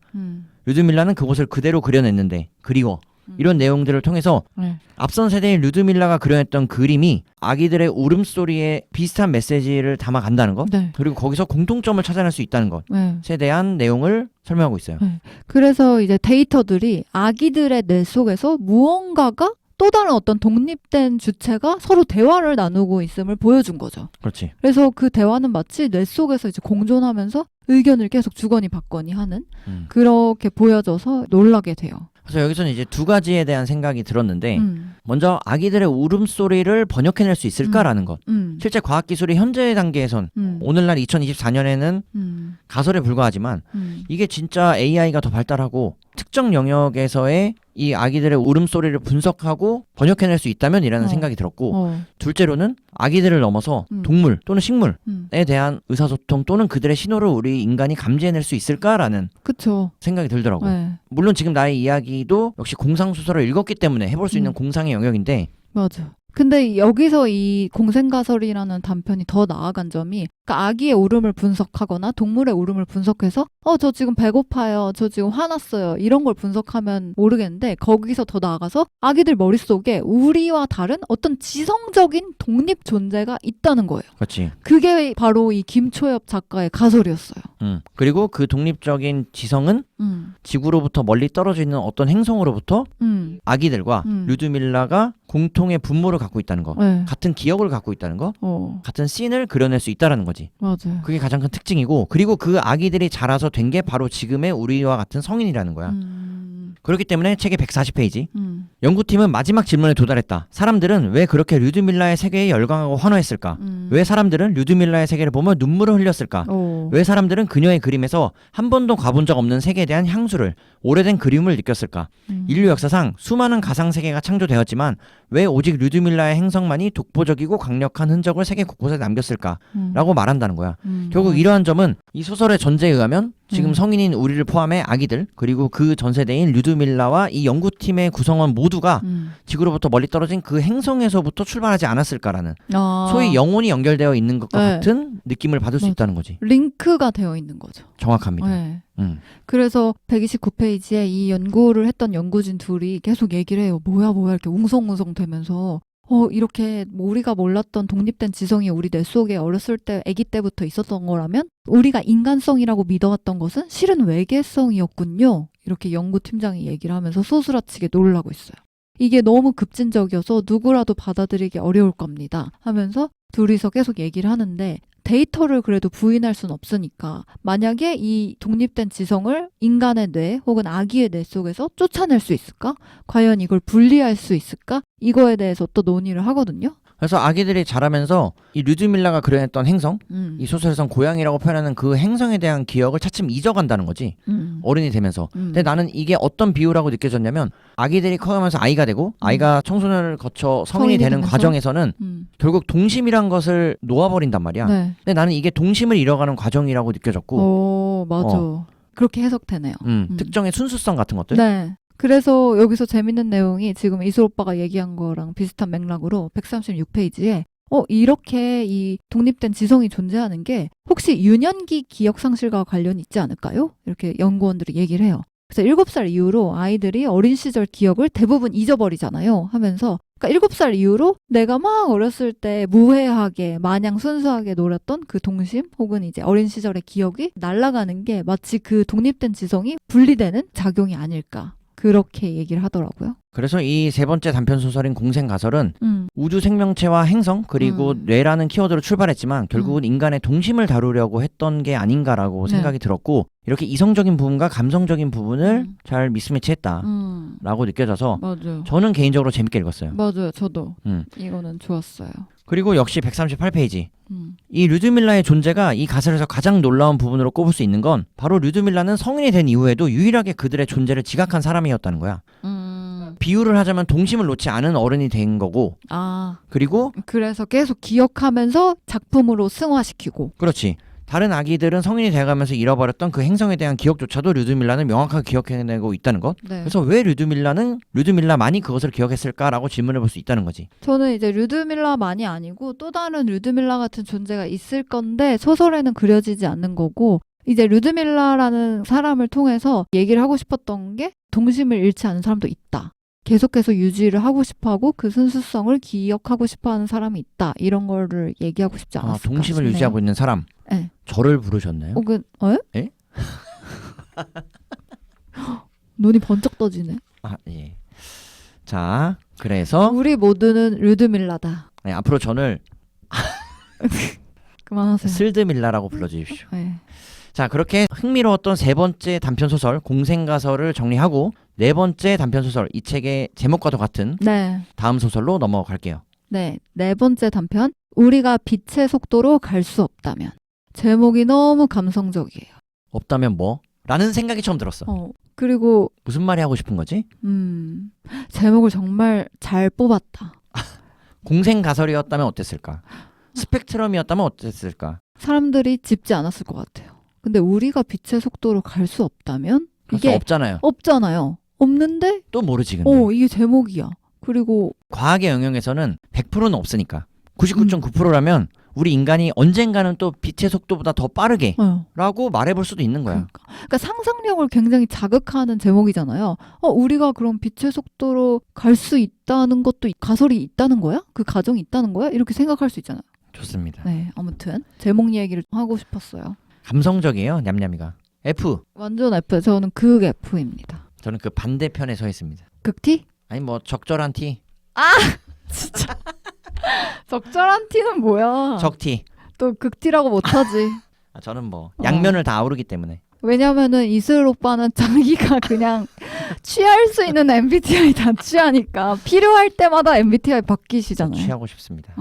류드밀라는 그곳을 그대로 그려냈는데 그리워. 이런 내용들을 통해서 네. 앞선 세대인 류드밀라가 그려냈던 그림이 아기들의 울음소리에 비슷한 메시지를 담아간다는 것. 네. 그리고 거기서 공통점을 찾아낼 수 있다는 네. 것에 대한 내용을 설명하고 있어요. 네. 그래서 이제 데이터들이 아기들의 뇌 속에서 무언가가 또 다른 어떤 독립된 주체가 서로 대화를 나누고 있음을 보여준 거죠. 그렇지. 그래서 그 대화는 마치 뇌 속에서 이제 공존하면서 의견을 계속 주거니 받거니 하는 그렇게 보여져서 놀라게 돼요. 그래서 여기서는 이제 두 가지에 대한 생각이 들었는데 먼저 아기들의 울음소리를 번역해낼 수 있을까라는 것. 실제 과학기술이 현재 단계에선 오늘날 2024년에는 가설에 불과하지만 이게 진짜 AI가 더 발달하고 특정 영역에서의 이 아기들의 울음소리를 분석하고 번역해낼 수 있다면이라는 생각이 들었고 둘째로는 아기들을 넘어서 동물 또는 식물에 대한 의사소통 또는 그들의 신호를 우리 인간이 감지해낼 수 있을까라는 그쵸. 생각이 들더라고요. 네. 물론 지금 나의 이야기도 역시 공상소설을 읽었기 때문에 해볼 수 있는 공상의 영역인데 맞아. 근데 여기서 이 공생가설이라는 단편이 더 나아간 점이 그러니까 아기의 울음을 분석하거나 동물의 울음을 분석해서 저 지금 배고파요. 저 지금 화났어요. 이런 걸 분석하면 모르겠는데 거기서 더 나아가서 아기들 머릿속에 우리와 다른 어떤 지성적인 독립 존재가 있다는 거예요. 그렇지. 그게 바로 이 김초엽 작가의 가설이었어요. 그리고 그 독립적인 지성은 지구로부터 멀리 떨어져 있는 어떤 행성으로부터 아기들과 류드밀라가 공통의 분모를 갖고 있다는 거, 네. 같은 기억을 갖고 있다는 거, 같은 씬을 그려낼 수 있다는 거지. 맞아요. 그게 가장 큰 특징이고, 그리고 그 아기들이 자라서 된 게 바로 지금의 우리와 같은 성인이라는 거야. 그렇기 때문에 책의 140페이지 연구팀은 마지막 질문에 도달했다. 사람들은 왜 그렇게 류드밀라의 세계에 열광하고 환호했을까? 왜 사람들은 류드밀라의 세계를 보며 눈물을 흘렸을까? 왜 사람들은 그녀의 그림에서 한 번도 가본 적 없는 세계에 대한 향수를, 오래된 그리움을 느꼈을까? 인류 역사상 수많은 가상세계가 창조되었지만 왜 오직 류드밀라의 행성만이 독보적이고 강력한 흔적을 세계 곳곳에 남겼을까? 라고 말한다는 거야. 결국 이러한 점은 이 소설의 전제에 의하면 지금 성인인 우리를 포함해 아기들 그리고 그 전세대인 류드밀라와 이 연구팀의 구성원 모두가 지구로부터 멀리 떨어진 그 행성에서부터 출발하지 않았을까라는 소위 영혼이 연결되어 있는 것과 네. 같은 느낌을 받을 수 있다는 거지. 링크가 되어 있는 거죠. 정확합니다. 네. 그래서 129페이지에 이 연구를 했던 연구진 둘이 계속 얘기를 해요. 뭐야 이렇게 웅성웅성 되면서 이렇게 우리가 몰랐던 독립된 지성이 우리 뇌 속에 어렸을 때 아기 때부터 있었던 거라면 우리가 인간성이라고 믿어왔던 것은 실은 외계성이었군요. 이렇게 연구팀장이 얘기를 하면서 소스라치게 놀라고 있어요. 이게 너무 급진적이어서 누구라도 받아들이기 어려울 겁니다 하면서 둘이서 계속 얘기를 하는데 데이터를 그래도 부인할 순 없으니까 만약에 이 독립된 지성을 인간의 뇌 혹은 아기의 뇌 속에서 쫓아낼 수 있을까? 과연 이걸 분리할 수 있을까? 이거에 대해서 또 논의를 하거든요. 그래서 아기들이 자라면서 이 류드밀라가 그려냈던 행성, 이 소설에선 고향이라고 표현하는 그 행성에 대한 기억을 차츰 잊어간다는 거지. 어른이 되면서. 근데 나는 이게 어떤 비유라고 느껴졌냐면 아기들이 커가면서 아이가 되고 아이가 청소년을 거쳐 성인이 되는 되면서? 과정에서는 결국 동심이란 것을 놓아버린단 말이야. 네. 근데 나는 이게 동심을 잃어가는 과정이라고 느껴졌고 맞아. 그렇게 해석되네요. 특정의 순수성 같은 것들. 네. 그래서 여기서 재밌는 내용이 지금 이슬 오빠가 얘기한 거랑 비슷한 맥락으로 136페이지에 이렇게 이 독립된 지성이 존재하는 게 혹시 유년기 기억 상실과 관련이 있지 않을까요? 이렇게 연구원들이 얘기를 해요. 그래서 7살 이후로 아이들이 어린 시절 기억을 대부분 잊어버리잖아요. 하면서 그러니까 7살 이후로 내가 막 어렸을 때 무해하게 마냥 순수하게 놀았던 그 동심 혹은 이제 어린 시절의 기억이 날아가는 게 마치 그 독립된 지성이 분리되는 작용이 아닐까. 그렇게 얘기를 하더라고요. 그래서 이 세 번째 단편 소설인 공생가설은 우주 생명체와 행성 그리고 뇌라는 키워드로 출발했지만 결국은 인간의 동심을 다루려고 했던 게 아닌가라고 네. 생각이 들었고 이렇게 이성적인 부분과 감성적인 부분을 잘 미스매치했다라고 느껴져서 맞아요. 저는 개인적으로 재밌게 읽었어요. 맞아요. 저도 이거는 좋았어요. 그리고 역시 138페이지 이 류드밀라의 존재가 이 가설에서 가장 놀라운 부분으로 꼽을 수 있는 건 바로 류드밀라는 성인이 된 이후에도 유일하게 그들의 존재를 지각한 사람이었다는 거야. 비유를 하자면 동심을 놓지 않은 어른이 된 거고 그리고 그래서 계속 기억하면서 작품으로 승화시키고 그렇지. 다른 아기들은 성인이 돼가면서 잃어버렸던 그 행성에 대한 기억조차도 류드밀라는 명확하게 기억해내고 있다는 것. 네. 그래서 왜 류드밀라만이 그것을 기억했을까라고 질문해 볼 수 있다는 거지. 저는 이제 류드밀라만이 아니고 또 다른 류드밀라 같은 존재가 있을 건데 소설에는 그려지지 않는 거고 이제 류드밀라라는 사람을 통해서 얘기를 하고 싶었던 게 동심을 잃지 않은 사람도 있다. 계속해서 유지를 하고 싶어하고 그 순수성을 기억하고 싶어하는 사람이 있다. 이런 거를 얘기하고 싶지 않았을까 동심을 싶네요. 유지하고 있는 사람. 네. 저를 부르셨나요? 혹은 에? 눈이 번쩍 떠지네. 예. 자, 그래서 우리 모두는 류드밀라다. 네, 앞으로 저를 그만하세요. 슬드밀라라고 불러주십시오. 네. 자, 그렇게 흥미로웠던 세 번째 단편소설 공생가설을 정리하고 네 번째 단편소설, 이 책의 제목과도 같은 네. 다음 소설로 넘어갈게요. 네. 네 번째 단편. 우리가 빛의 속도로 갈 수 없다면. 제목이 너무 감성적이에요. 없다면 뭐? 라는 생각이 처음 들었어. 그리고 무슨 말이 하고 싶은 거지? 제목을 정말 잘 뽑았다. 공생가설이었다면 어땠을까? 스펙트럼이었다면 어땠을까? 사람들이 짚지 않았을 것 같아요. 근데 우리가 빛의 속도로 갈 수 없다면 이게 이게 없잖아요. 없잖아요. 없는데 또 모르지 근데. 이게 제목이야. 그리고 과학의 영역에서는 100%는 없으니까 99.9%라면 우리 인간이 언젠가는 또 빛의 속도보다 더 빠르게 라고 말해볼 수도 있는 거야. 그러니까 상상력을 굉장히 자극하는 제목이잖아요. 우리가 그럼 빛의 속도로 갈 수 있다는 것도 가설이 있다는 거야? 그 가정이 있다는 거야? 이렇게 생각할 수 있잖아요. 좋습니다. 네, 아무튼 제목 얘기를 하고 싶었어요. 감성적이에요, 냠냠이가. F. 완전 F. 저는 극 F입니다. 저는 그 반대편에 서 있습니다. 극 T? 아니 뭐 적절한 T. 진짜. 적절한 T는 뭐야? 적T. 또 극 T라고 못하지. 저는 뭐 양면을 다 아우르기 때문에. 왜냐면은 이슬 오빠는 자기가 그냥 취할 수 있는 MBTI 다 취하니까 필요할 때마다 MBTI 바뀌시잖아요. 취하고 싶습니다.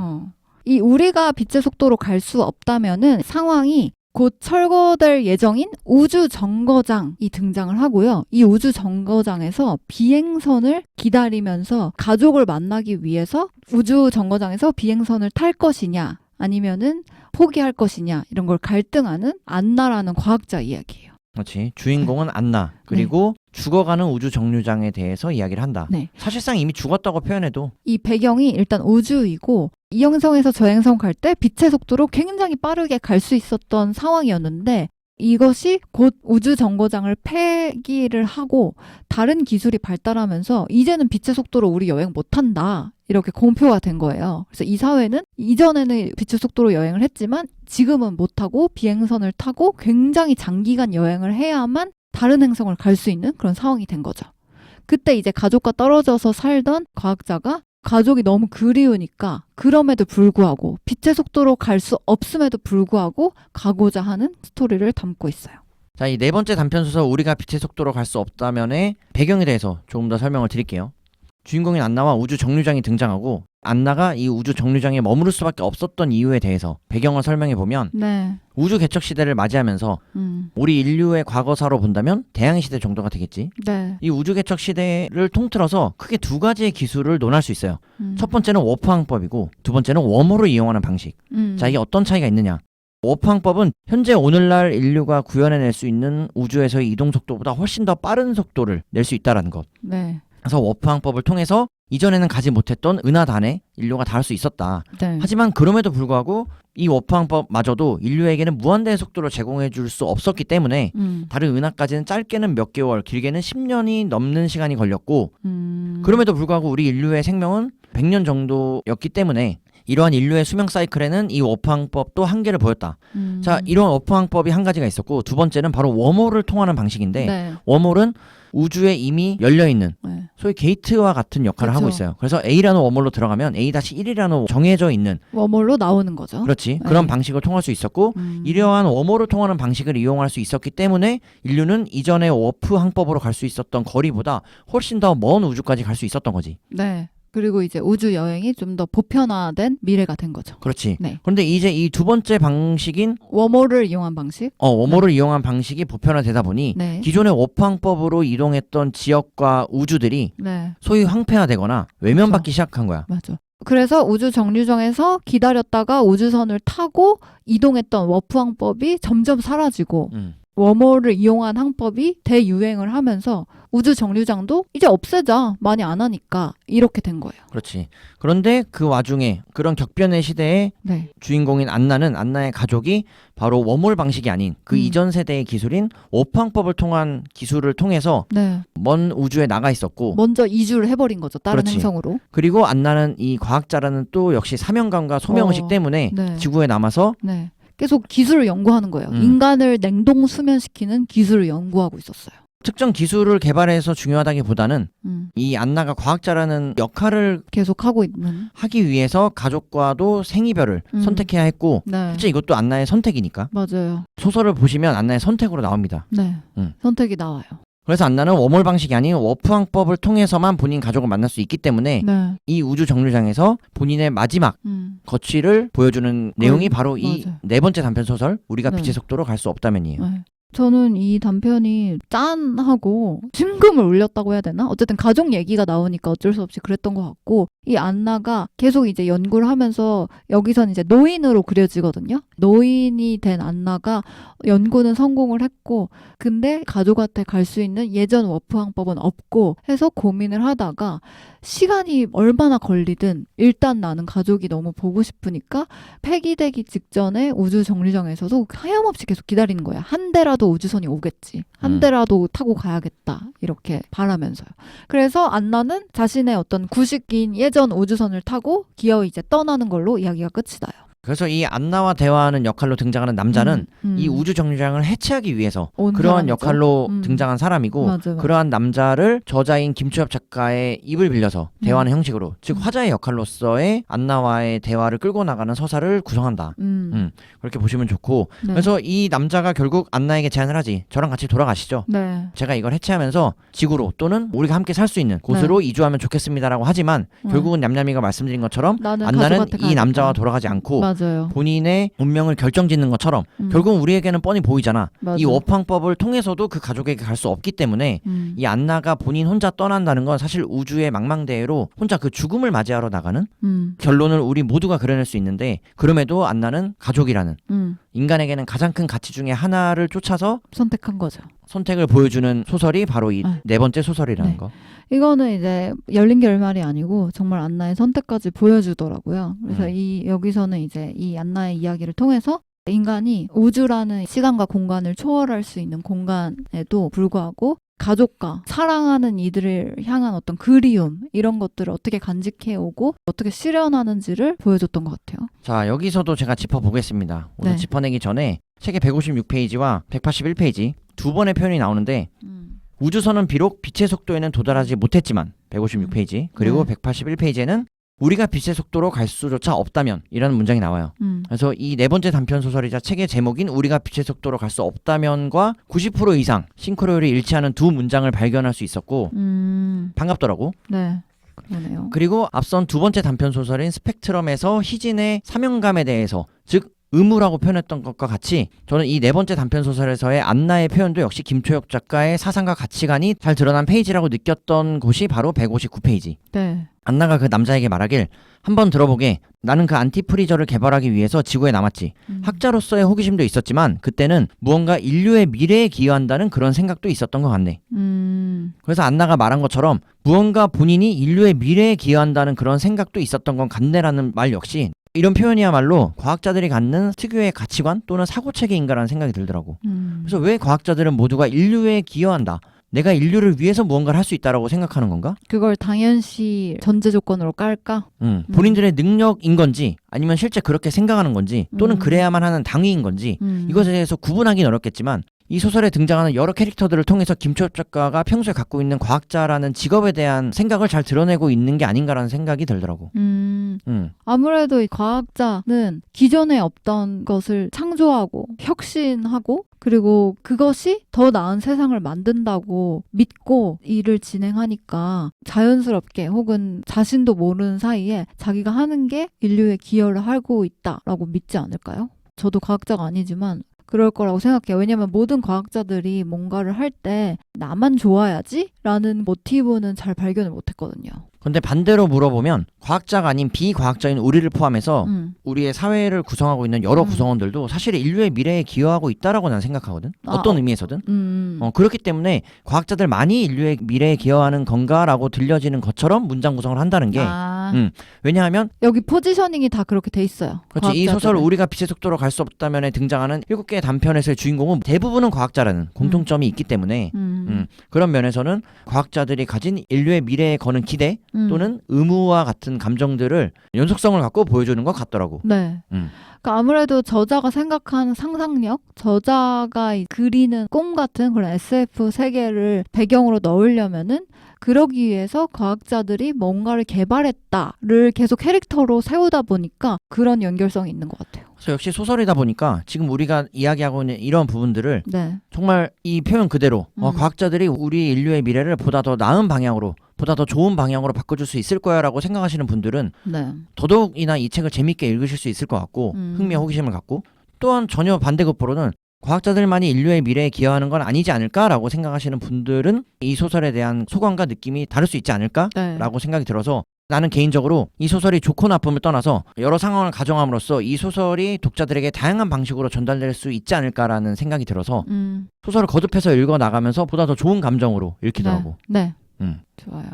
이 우리가 빛의 속도로 갈 수 없다면은 상황이 곧 철거될 예정인 우주 정거장이 등장을 하고요. 이 우주 정거장에서 비행선을 기다리면서 가족을 만나기 위해서 우주 정거장에서 비행선을 탈 것이냐 아니면은 포기할 것이냐 이런 걸 갈등하는 안나라는 과학자 이야기예요. 그렇지. 주인공은 안나. 그리고 죽어가는 우주 정류장에 대해서 이야기를 한다. 네. 사실상 이미 죽었다고 표현해도 이 배경이 일단 우주이고 이 행성에서 저 행성 갈 때 빛의 속도로 굉장히 빠르게 갈 수 있었던 상황이었는데 이것이 곧 우주 정거장을 폐기를 하고 다른 기술이 발달하면서 이제는 빛의 속도로 우리 여행 못한다. 이렇게 공표가 된 거예요. 그래서 이 사회는 이전에는 빛의 속도로 여행을 했지만 지금은 못하고 비행선을 타고 굉장히 장기간 여행을 해야만 다른 행성을 갈 수 있는 그런 상황이 된 거죠. 그때 이제 가족과 떨어져서 살던 과학자가 가족이 너무 그리우니까 그럼에도 불구하고 빛의 속도로 갈 수 없음에도 불구하고 가고자 하는 스토리를 담고 있어요. 자, 이 네 번째 단편소설 우리가 빛의 속도로 갈 수 없다면의 배경에 대해서 조금 더 설명을 드릴게요. 주인공인 안나와 우주 정류장이 등장하고 안나가 이 우주 정류장에 머무를 수밖에 없었던 이유에 대해서 배경을 설명해 보면 네. 우주 개척 시대를 맞이하면서 우리 인류의 과거사로 본다면 대항해 시대 정도가 되겠지. 네. 이 우주 개척 시대를 통틀어서 크게 두 가지의 기술을 논할 수 있어요. 첫 번째는 워프 항법이고 두 번째는 웜홀을 이용하는 방식. 자, 이게 어떤 차이가 있느냐? 워프 항법은 현재 오늘날 인류가 구현해낼 수 있는 우주에서의 이동 속도보다 훨씬 더 빠른 속도를 낼 수 있다는 것. 네. 그래서 워프 항법을 통해서 이전에는 가지 못했던 은하단에 인류가 닿을 수 있었다. 네. 하지만 그럼에도 불구하고 이 워프 항법마저도 인류에게는 무한대의 속도를 제공해 줄 수 없었기 때문에 다른 은하까지는 짧게는 몇 개월, 길게는 10년이 넘는 시간이 걸렸고 그럼에도 불구하고 우리 인류의 생명은 100년 정도였기 때문에 이러한 인류의 수명 사이클에는 이 워프 항법도 한계를 보였다. 자, 이러한 워프 항법이 한 가지가 있었고 두 번째는 바로 웜홀을 통하는 방식인데 네. 웜홀은 우주에 이미 열려있는 네. 소위 게이트와 같은 역할을 그쵸. 하고 있어요. 그래서 A라는 웜홀로 들어가면 A-1이라는 정해져 있는 웜홀로 나오는 거죠. 그렇지. 네. 그런 방식을 통할 수 있었고 이러한 웜홀을 통하는 방식을 이용할 수 있었기 때문에 인류는 이전의 워프 항법으로 갈 수 있었던 거리보다 훨씬 더 먼 우주까지 갈 수 있었던 거지. 네. 그리고 이제 우주 여행이 좀 더 보편화된 미래가 된 거죠. 그렇지. 네. 그런데 이제 이 두 번째 방식인 웜홀을 이용한 방식. 웜홀을 이용한 방식이 보편화되다 보니 네. 기존의 워프 항법으로 이동했던 지역과 우주들이 네. 소위 황폐화되거나 외면받기 시작한 거야. 맞아. 그래서 우주 정류장에서 기다렸다가 우주선을 타고 이동했던 워프 항법이 점점 사라지고 웜홀을 이용한 항법이 대유행을 하면서 우주 정류장도 이제 없애자, 많이 안 하니까 이렇게 된 거예요. 그렇지. 그런데 그 와중에 그런 격변의 시대에 네. 주인공인 안나의 가족이 바로 웜홀 방식이 아닌 그 이전 세대의 기술인 워프 항법을 통한 기술을 통해서 네. 먼 우주에 나가 있었고 먼저 이주를 해버린 거죠. 다른 그렇지. 행성으로. 그리고 안나는 이 과학자라는 또 역시 사명감과 소명의식 때문에 네. 지구에 남아서 네. 계속 기술을 연구하는 거예요. 인간을 냉동 수면시키는 기술을 연구하고 있었어요. 특정 기술을 개발해서 중요하다기보다는 이 안나가 과학자라는 역할을 계속 하고 있는. 하기 위해서 가족과도 생이별을 선택해야 했고 네. 실제 이것도 안나의 선택이니까 맞아요. 소설을 보시면 안나의 선택으로 나옵니다. 네. 선택이 나와요. 그래서 안나는 웜홀 방식이 아닌 워프왕법을 통해서만 본인 가족을 만날 수 있기 때문에 네. 이 우주 정류장에서 본인의 마지막 거취를 보여주는 내용이 바로 이 맞아요. 네 번째 단편 소설 우리가 네. 빛의 속도로 갈 수 없다면이에요. 네. 저는 이 단편이 짠하고 심금을 울렸다고 해야 되나? 어쨌든 가족 얘기가 나오니까 어쩔 수 없이 그랬던 것 같고, 이 안나가 계속 이제 연구를 하면서 여기선 이제 노인으로 그려지거든요. 노인이 된 안나가 연구는 성공을 했고, 근데 가족한테 갈 수 있는 예전 워프왕법은 없고 해서 고민을 하다가 시간이 얼마나 걸리든 일단 나는 가족이 너무 보고 싶으니까 폐기되기 직전에 우주 정류장에서도 하염없이 계속 기다리는 거야. 한 대라도 우주선이 오겠지. 한 대라도 타고 가야겠다. 이렇게 바라면서요. 그래서 안나는 자신의 어떤 구식인 예전 우주선을 타고 기어이 이제 떠나는 걸로 이야기가 끝이 나요. 그래서 이 안나와 대화하는 역할로 등장하는 남자는 이 우주 정류장을 해체하기 위해서 온 그러한 사람이죠. 역할로 등장한 사람이고 맞아. 그러한 남자를 저자인 김초엽 작가의 입을 빌려서 대화하는 형식으로 즉 화자의 역할로서의 안나와의 대화를 끌고 나가는 서사를 구성한다. 그렇게 보시면 좋고 네. 그래서 이 남자가 결국 안나에게 제안을 하지. 저랑 같이 돌아가시죠. 네. 제가 이걸 해체하면서 지구로 또는 우리가 함께 살 수 있는 곳으로 이주하면 좋겠습니다라고 하지만 결국은 냠냠이가 말씀드린 것처럼 나는 안나는 가족한테 이 가야겠다. 남자와 돌아가지 않고 맞아요. 본인의 운명을 결정짓는 것처럼 결국은 우리에게는 뻔히 보이잖아. 맞아. 이 워프왕법을 통해서도 그 가족에게 갈 수 없기 때문에 이 안나가 본인 혼자 떠난다는 건 사실 우주의 망망대해로 혼자 그 죽음을 맞이하러 나가는 결론을 우리 모두가 그려낼 수 있는데 그럼에도 안나는 가족이라는 인간에게는 가장 큰 가치 중에 하나를 쫓아서 선택한 거죠. 선택을 보여주는 소설이 바로 이 네 번째 소설이라는 네. 거. 이거는 이제 열린 결말이 아니고 정말 안나의 선택까지 보여주더라고요. 그래서 여기서는 이제 이 안나의 이야기를 통해서 인간이 우주라는 시간과 공간을 초월할 수 있는 공간에도 불구하고 가족과 사랑하는 이들을 향한 어떤 그리움 이런 것들을 어떻게 간직해오고 어떻게 실현하는지를 보여줬던 것 같아요. 자, 여기서도 제가 짚어보겠습니다. 오늘 네. 짚어내기 전에 책의 156페이지와 181페이지 두 번의 표현이 나오는데 우주선은 비록 빛의 속도에는 도달하지 못했지만 156페이지 그리고 181페이지에는 우리가 빛의 속도로 갈 수조차 없다면 이라는 문장이 나와요. 그래서 이 네 번째 단편 소설이자 책의 제목인 우리가 빛의 속도로 갈 수 없다면과 90% 이상 싱크로율이 일치하는 두 문장을 발견할 수 있었고 반갑더라고. 네. 그러네요. 그리고 앞선 두 번째 단편 소설인 스펙트럼에서 희진의 사명감에 대해서 즉 의무라고 표현했던 것과 같이 저는 이 네 번째 단편 소설에서의 안나의 표현도 역시 김초엽 작가의 사상과 가치관이 잘 드러난 페이지라고 느꼈던 곳이 바로 159페이지. 네. 안나가 그 남자에게 말하길 한번 들어보게 나는 그 안티프리저를 개발하기 위해서 지구에 남았지. 학자로서의 호기심도 있었지만 그때는 무언가 인류의 미래에 기여한다는 그런 생각도 있었던 것 같네. 그래서 안나가 말한 것처럼 무언가 본인이 인류의 미래에 기여한다는 그런 생각도 있었던 건 같네라는 말 역시 이런 표현이야말로 과학자들이 갖는 특유의 가치관 또는 사고체계인가라는 생각이 들더라고. 그래서 왜 과학자들은 모두가 인류에 기여한다. 내가 인류를 위해서 무언가를 할 수 있다라고 생각하는 건가? 그걸 당연시 전제 조건으로 깔까? 본인들의 능력인 건지 아니면 실제 그렇게 생각하는 건지 또는 그래야만 하는 당위인 건지 이것에 대해서 구분하기는 어렵겠지만 이 소설에 등장하는 여러 캐릭터들을 통해서 김초엽 작가가 평소에 갖고 있는 과학자라는 직업에 대한 생각을 잘 드러내고 있는 게 아닌가라는 생각이 들더라고. 아무래도 이 과학자는 기존에 없던 것을 창조하고 혁신하고 그리고 그것이 더 나은 세상을 만든다고 믿고 일을 진행하니까 자연스럽게 혹은 자신도 모르는 사이에 자기가 하는 게 인류에 기여를 하고 있다라고 믿지 않을까요? 저도 과학자가 아니지만 그럴 거라고 생각해요. 왜냐면 모든 과학자들이 뭔가를 할 때 나만 좋아야지? 라는 모티브는 잘 발견을 못했거든요. 근데 반대로 물어보면 과학자가 아닌 비과학자인 우리를 포함해서 우리의 사회를 구성하고 있는 여러 구성원들도 사실 인류의 미래에 기여하고 있다라고 난 생각하거든. 어떤 의미에서든. 그렇기 때문에 과학자들만이 인류의 미래에 기여하는 건가라고 들려지는 것처럼 문장 구성을 한다는 게 왜냐하면 여기 포지셔닝이 다 그렇게 돼 있어요. 그렇지. 이 과학자들은. 소설 우리가 빛의 속도로 갈 수 없다면에 등장하는 7개의 단편에서의 주인공은 대부분은 과학자라는 공통점이 있기 때문에 그런 면에서는 과학자들이 가진 인류의 미래에 거는 기대 또는 의무와 같은 감정들을 연속성을 갖고 보여주는 것 같더라고. 네. 그러니까 아무래도 저자가 생각하는 상상력, 저자가 그리는 꿈 같은 그런 SF 세계를 배경으로 넣으려면은 그러기 위해서 과학자들이 뭔가를 개발했다를 계속 캐릭터로 세우다 보니까 그런 연결성이 있는 것 같아요. 그래서 역시 소설이다 보니까 지금 우리가 이야기하고 있는 이런 부분들을 네. 정말 이 표현 그대로 과학자들이 우리 인류의 미래를 보다 더 나은 방향으로 보다 더 좋은 방향으로 바꿔줄 수 있을 거야 라고 생각하시는 분들은 네. 더더욱이나 이 책을 재밌게 읽으실 수 있을 것 같고 흥미와 호기심을 갖고 또한 전혀 반대급부로는 과학자들만이 인류의 미래에 기여하는 건 아니지 않을까라고 생각하시는 분들은 이 소설에 대한 소감과 느낌이 다를 수 있지 않을까라고 네. 생각이 들어서 나는 개인적으로 이 소설이 좋고 나쁨을 떠나서 여러 상황을 가정함으로써 이 소설이 독자들에게 다양한 방식으로 전달될 수 있지 않을까라는 생각이 들어서 소설을 거듭해서 읽어나가면서 보다 더 좋은 감정으로 읽히더라고. 네. 음. 좋아요.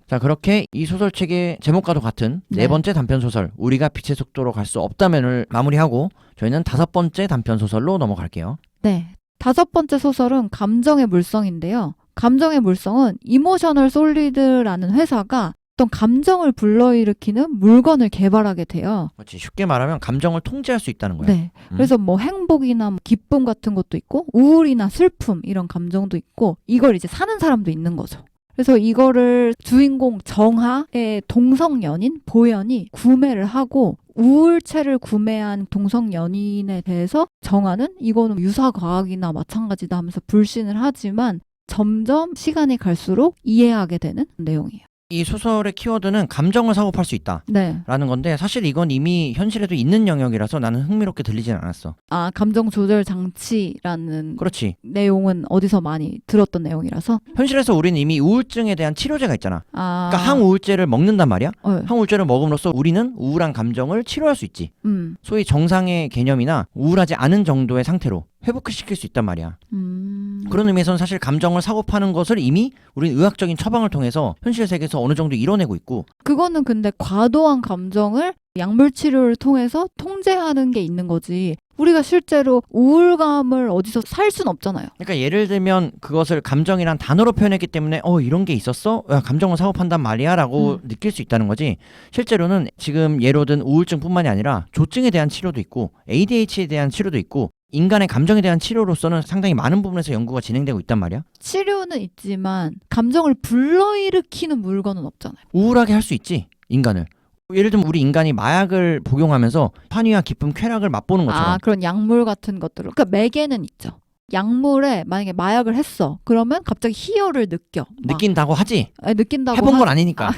자, 그렇게 이 소설책의 제목과도 같은 네 네. 번째 단편소설 우리가 빛의 속도로 갈 수 없다면을 마무리하고 저희는 5번째 단편소설로 넘어갈게요. 네. 5번째 소설은 감정의 물성인데요. 감정의 물성은 이모셔널 솔리드라는 회사가 어떤 감정을 불러일으키는 물건을 개발하게 돼요. 그렇지. 쉽게 말하면 감정을 통제할 수 있다는 거야. 네. 그래서 뭐 행복이나 뭐 기쁨 같은 것도 있고 우울이나 슬픔 이런 감정도 있고 이걸 이제 사는 사람도 있는 거죠. 그래서 이거를 주인공 정하의 동성 연인 보현이 구매를 하고 우울체를 구매한 동성 연인에 대해서 정하는 이거는 유사과학이나 마찬가지다 하면서 불신을 하지만 점점 시간이 갈수록 이해하게 되는 내용이에요. 이 소설의 키워드는 감정을 사고 팔 수 있다. 네. 라는 건데 사실 이건 이미 현실에도 있는 영역이라서 나는 흥미롭게 들리진 않았어. 아, 감정 조절 장치라는 그렇지. 내용은 어디서 많이 들었던 내용이라서. 현실에서 우리는 이미 우울증에 대한 치료제가 있잖아. 아. 그러니까 항우울제를 먹는단 말이야. 네. 항우울제를 먹음으로써 우리는 우울한 감정을 치료할 수 있지. 소위 정상의 개념이나 우울하지 않은 정도의 상태로 회복시킬 수 있단 말이야. 그런 의미에서는 사실 감정을 사고 파는 것을 이미 우리는 의학적인 처방을 통해서 현실 세계에서 어느 정도 이뤄내고 있고 그거는 근데 과도한 감정을 약물 치료를 통해서 통제하는 게 있는 거지. 우리가 실제로 우울감을 어디서 살 순 없잖아요. 그러니까 예를 들면 그것을 감정이란 단어로 표현했기 때문에 이런 게 있었어? 야, 감정을 사고 판단 말이야 라고 느낄 수 있다는 거지. 실제로는 지금 예로 든 우울증뿐만이 아니라 조증에 대한 치료도 있고 ADHD에 대한 치료도 있고 인간의 감정에 대한 치료로서는 상당히 많은 부분에서 연구가 진행되고 있단 말이야. 치료는 있지만 감정을 불러일으키는 물건은 없잖아요. 우울하게 할 수 있지, 인간을. 예를 들면 우리 인간이 마약을 복용하면서 환희와 기쁨, 쾌락을 맛보는 것처럼. 아, 그런 약물 같은 것들을. 그러니까 매개는 있죠. 약물에 만약에 마약을 했어. 그러면 갑자기 희열을 느껴. 느낀다고 하지. 느낀다고 해본 건 아니니까.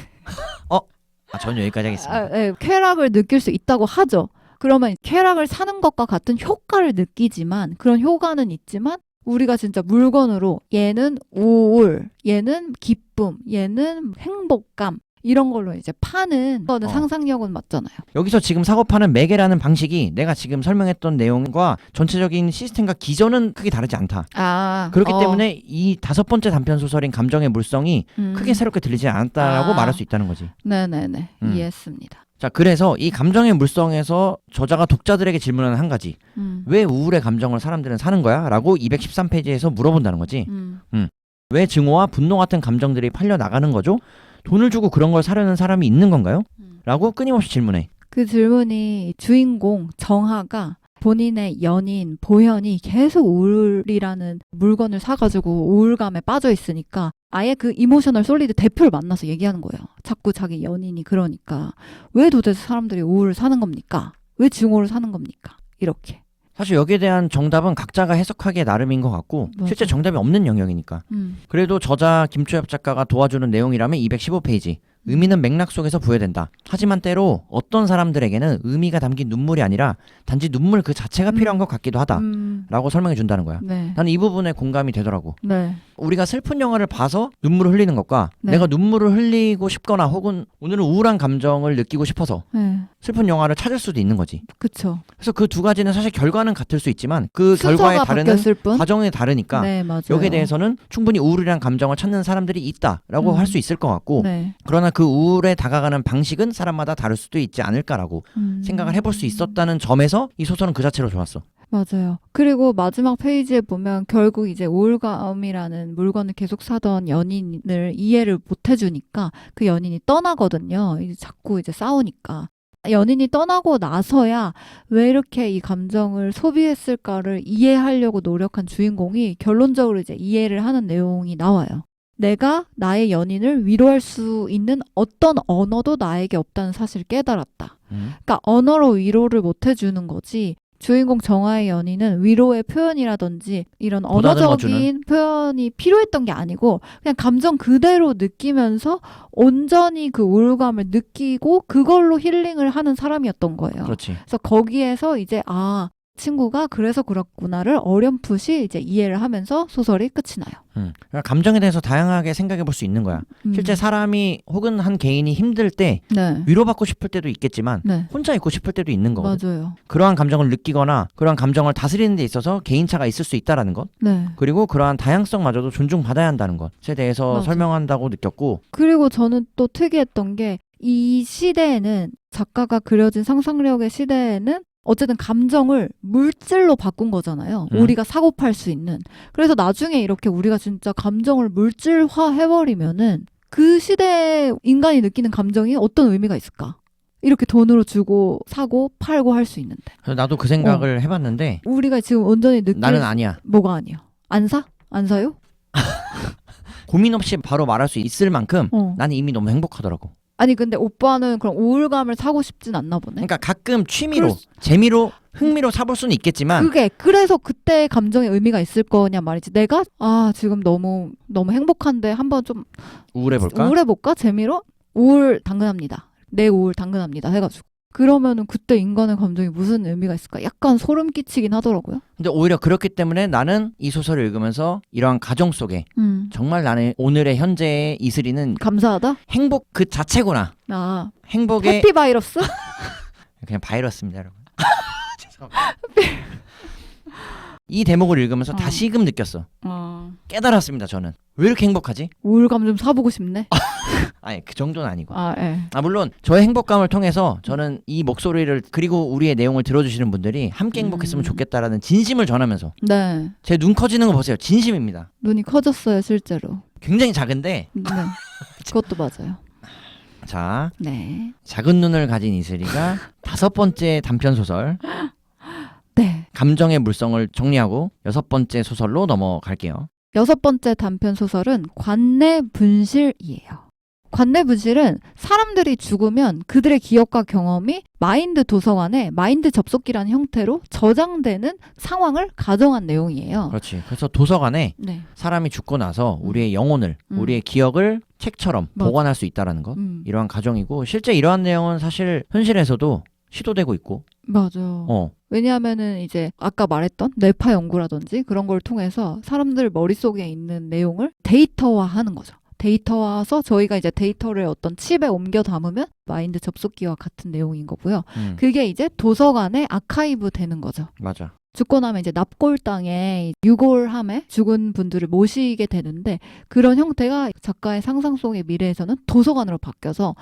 전혀 여기까지 하겠습니다. 쾌락을 느낄 수 있다고 하죠. 그러면 쾌락을 사는 것과 같은 효과를 느끼지만 그런 효과는 있지만 우리가 진짜 물건으로 얘는 우울, 얘는 기쁨, 얘는 행복감 이런 걸로 이제 파는 거는 상상력은 맞잖아요. 여기서 지금 사고 파는 매개라는 방식이 내가 지금 설명했던 내용과 전체적인 시스템과 기전은 크게 다르지 않다. 그렇기 때문에 이 5번째 단편 소설인 감정의 물성이 크게 새롭게 들리지 않았다라고 말할 수 있다는 거지. 네네네. 이해했습니다. 자, 그래서 이 감정의 물성에서 저자가 독자들에게 질문하는 한 가지. 왜 우울의 감정을 사람들은 사는 거야? 라고 213페이지에서 물어본다는 거지. 왜 증오와 분노 같은 감정들이 팔려 나가는 거죠? 돈을 주고 그런 걸 사려는 사람이 있는 건가요? 라고 끊임없이 질문해. 그 질문이 주인공 정하가 본인의 연인 보현이 계속 우울이라는 물건을 사가지고 우울감에 빠져 있으니까 아예 그 이모셔널 솔리드 대표를 만나서 얘기하는 거예요. 자꾸 자기 연인이 그러니까 왜 도대체 사람들이 우울을 사는 겁니까? 왜 증오를 사는 겁니까? 이렇게. 사실 여기에 대한 정답은 각자가 해석하기에 나름인 것 같고 맞아. 실제 정답이 없는 영역이니까. 그래도 저자 김초엽 작가가 도와주는 내용이라면 215페이지. 의미는 맥락 속에서 부여된다. 하지만 때로 어떤 사람들에게는 의미가 담긴 눈물이 아니라 단지 눈물 그 자체가 필요한 것 같기도 하다. 라고 설명해 준다는 거야. 네. 나는 이 부분에 공감이 되더라고. 네. 우리가 슬픈 영화를 봐서 눈물을 흘리는 것과 네. 내가 눈물을 흘리고 싶거나 혹은 오늘은 우울한 감정을 느끼고 싶어서 네. 슬픈 영화를 찾을 수도 있는 거지. 그쵸. 그래서 그 두 가지는 사실 결과는 같을 수 있지만 그 순서가 결과에 다르는 바뀌었을 뿐? 과정이 다르니까 네, 맞아요. 여기에 대해서는 충분히 우울이란 감정을 찾는 사람들이 있다라고 할 수 있을 것 같고 네. 그러나 그러나 그 우울에 다가가는 방식은 사람마다 다를 수도 있지 않을까라고 생각을 해볼 수 있었다는 점에서 이 소설은 그 자체로 좋았어. 맞아요. 그리고 마지막 페이지에 보면 결국 이제 우울감이라는 물건을 계속 사던 연인을 이해를 못 해주니까 그 연인이 떠나거든요. 이제 자꾸 이제 싸우니까. 연인이 떠나고 나서야 왜 이렇게 이 감정을 소비했을까를 이해하려고 노력한 주인공이 결론적으로 이제 이해를 하는 내용이 나와요. 내가 나의 연인을 위로할 수 있는 어떤 언어도 나에게 없다는 사실을 깨달았다. 그러니까 언어로 위로를 못 해주는 거지. 주인공 정아의 연인은 위로의 표현이라든지 이런 언어적인 표현이 필요했던 게 아니고 그냥 감정 그대로 느끼면서 온전히 그 우울감을 느끼고 그걸로 힐링을 하는 사람이었던 거예요. 그렇지. 그래서 거기에서 이제 친구가 그래서 그렇구나를 어렴풋이 이제 이해를 하면서 소설이 끝이 나요. 그러니까 감정에 대해서 다양하게 생각해 볼 수 있는 거야. 실제 사람이 혹은 한 개인이 힘들 때 네. 위로받고 싶을 때도 있겠지만 네. 혼자 있고 싶을 때도 있는 거거든. 맞아요. 그러한 감정을 느끼거나 그러한 감정을 다스리는 데 있어서 개인차가 있을 수 있다라는 것. 네. 그리고 그러한 다양성마저도 존중받아야 한다는 것에 대해서 맞아. 설명한다고 느꼈고 그리고 저는 또 특이했던 게 이 시대에는 작가가 그려진 상상력의 시대에는 어쨌든 감정을 물질로 바꾼 거잖아요. 우리가 사고 팔 수 있는. 그래서 나중에 이렇게 우리가 진짜 감정을 물질화 해버리면은 그 시대에 인간이 느끼는 감정이 어떤 의미가 있을까? 이렇게 돈으로 주고 사고 팔고 할 수 있는데. 그래서 나도 그 생각을 해봤는데 우리가 지금 온전히 느낄 나는 아니야. 뭐가 아니야? 안 사? 안 사요? 고민 없이 바로 말할 수 있을 만큼 어. 나는 이미 너무 행복하더라고. 아니 근데 오빠는 그럼 우울감을 사고 싶진 않나 보네. 그러니까 가끔 취미로 재미로 흥미로 사볼 수는 있겠지만 그래서 그때 감정의 의미가 있을 거냐 말이지. 내가 지금 너무 행복한데 한번 좀 우울해볼까? 재미로 우울 당근합니다. 내 우울 당근합니다 해가지고 그러면은 그때 인간의 감정이 무슨 의미가 있을까? 약간 소름 끼치긴 하더라고요. 근데 오히려 그렇기 때문에 나는 이 소설을 읽으면서 이러한 가정 속에 정말 나는 오늘의 현재의 이슬이는 감사하다? 행복 그 자체구나. 행복의 해피 바이러스? 그냥 바이러스입니다 여러분. 죄송합니다. 이 대목을 읽으면서 다시금 느꼈어. 깨달았습니다 저는. 왜 이렇게 행복하지? 우울감 좀 사보고 싶네. 아니 그 정도는 아니고. 예. 물론 저의 행복감을 통해서 저는 이 목소리를 그리고 우리의 내용을 들어주시는 분들이 함께 행복했으면 좋겠다라는 진심을 전하면서 네. 제 눈 커지는 거 보세요. 진심입니다. 눈이 커졌어요 실제로. 굉장히 작은데. 네. 그것도 맞아요. 자, 네. 작은 눈을 가진 이슬이가 5번째 단편 소설 네. 감정의 물성을 정리하고 6번째 소설로 넘어갈게요. 6번째 단편 소설은 관내분실이에요. 관내분실은 사람들이 죽으면 그들의 기억과 경험이 마인드 도서관에 마인드 접속기라는 형태로 저장되는 상황을 가정한 내용이에요. 그렇지. 그래서 도서관에 네. 사람이 죽고 나서 우리의 영혼을, 우리의 기억을 책처럼 보관할 수 있다는 것. 이러한 가정이고 실제 이러한 내용은 사실 현실에서도 시도되고 있고. 맞아요. 왜냐하면은 이제 아까 말했던 뇌파 연구라든지 그런 걸 통해서 사람들 머릿속에 있는 내용을 데이터화하는 거죠. 데이터화해서 저희가 이제 데이터를 어떤 칩에 옮겨 담으면 마인드 접속기와 같은 내용인 거고요. 그게 이제 도서관에 아카이브 되는 거죠. 맞아. 죽고 나면 이제 납골당에 유골함에 죽은 분들을 모시게 되는데 그런 형태가 작가의 상상 속의 미래에서는 도서관으로 바뀌어서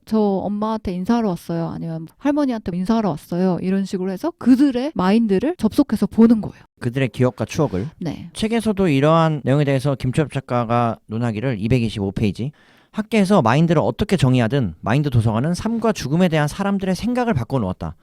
저 엄마한테 인사하러 왔어요. 아니면 할머니한테 인사하러 왔어요. 이런 식으로 해서 그들의 마인드를 접속해서 보는 거예요. 그들의 기억과 추억을. 네. 책에서도 이러한 내용에 대해서 김초엽 작가가 논하기를 225페이지 학계에서 마인드를 어떻게 정의하든 마인드 도서관은 삶과 죽음에 대한 사람들의 생각을 바꿔놓았다.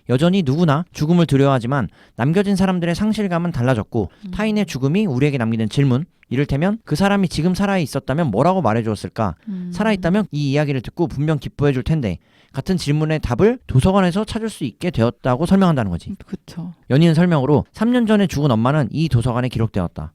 여전히 누구나 죽음을 두려워하지만 남겨진 사람들의 상실감은 달라졌고 타인의 죽음이 우리에게 남기는 질문 이를테면 그 사람이 지금 살아있었다면 뭐라고 말해주었을까? 살아있다면 이 이야기를 듣고 분명 기뻐해줄 텐데 같은 질문의 답을 도서관에서 찾을 수 있게 되었다고 설명한다는 거지. 그렇죠. 연이은 설명으로 3년 전에 죽은 엄마는 이 도서관에 기록되었다.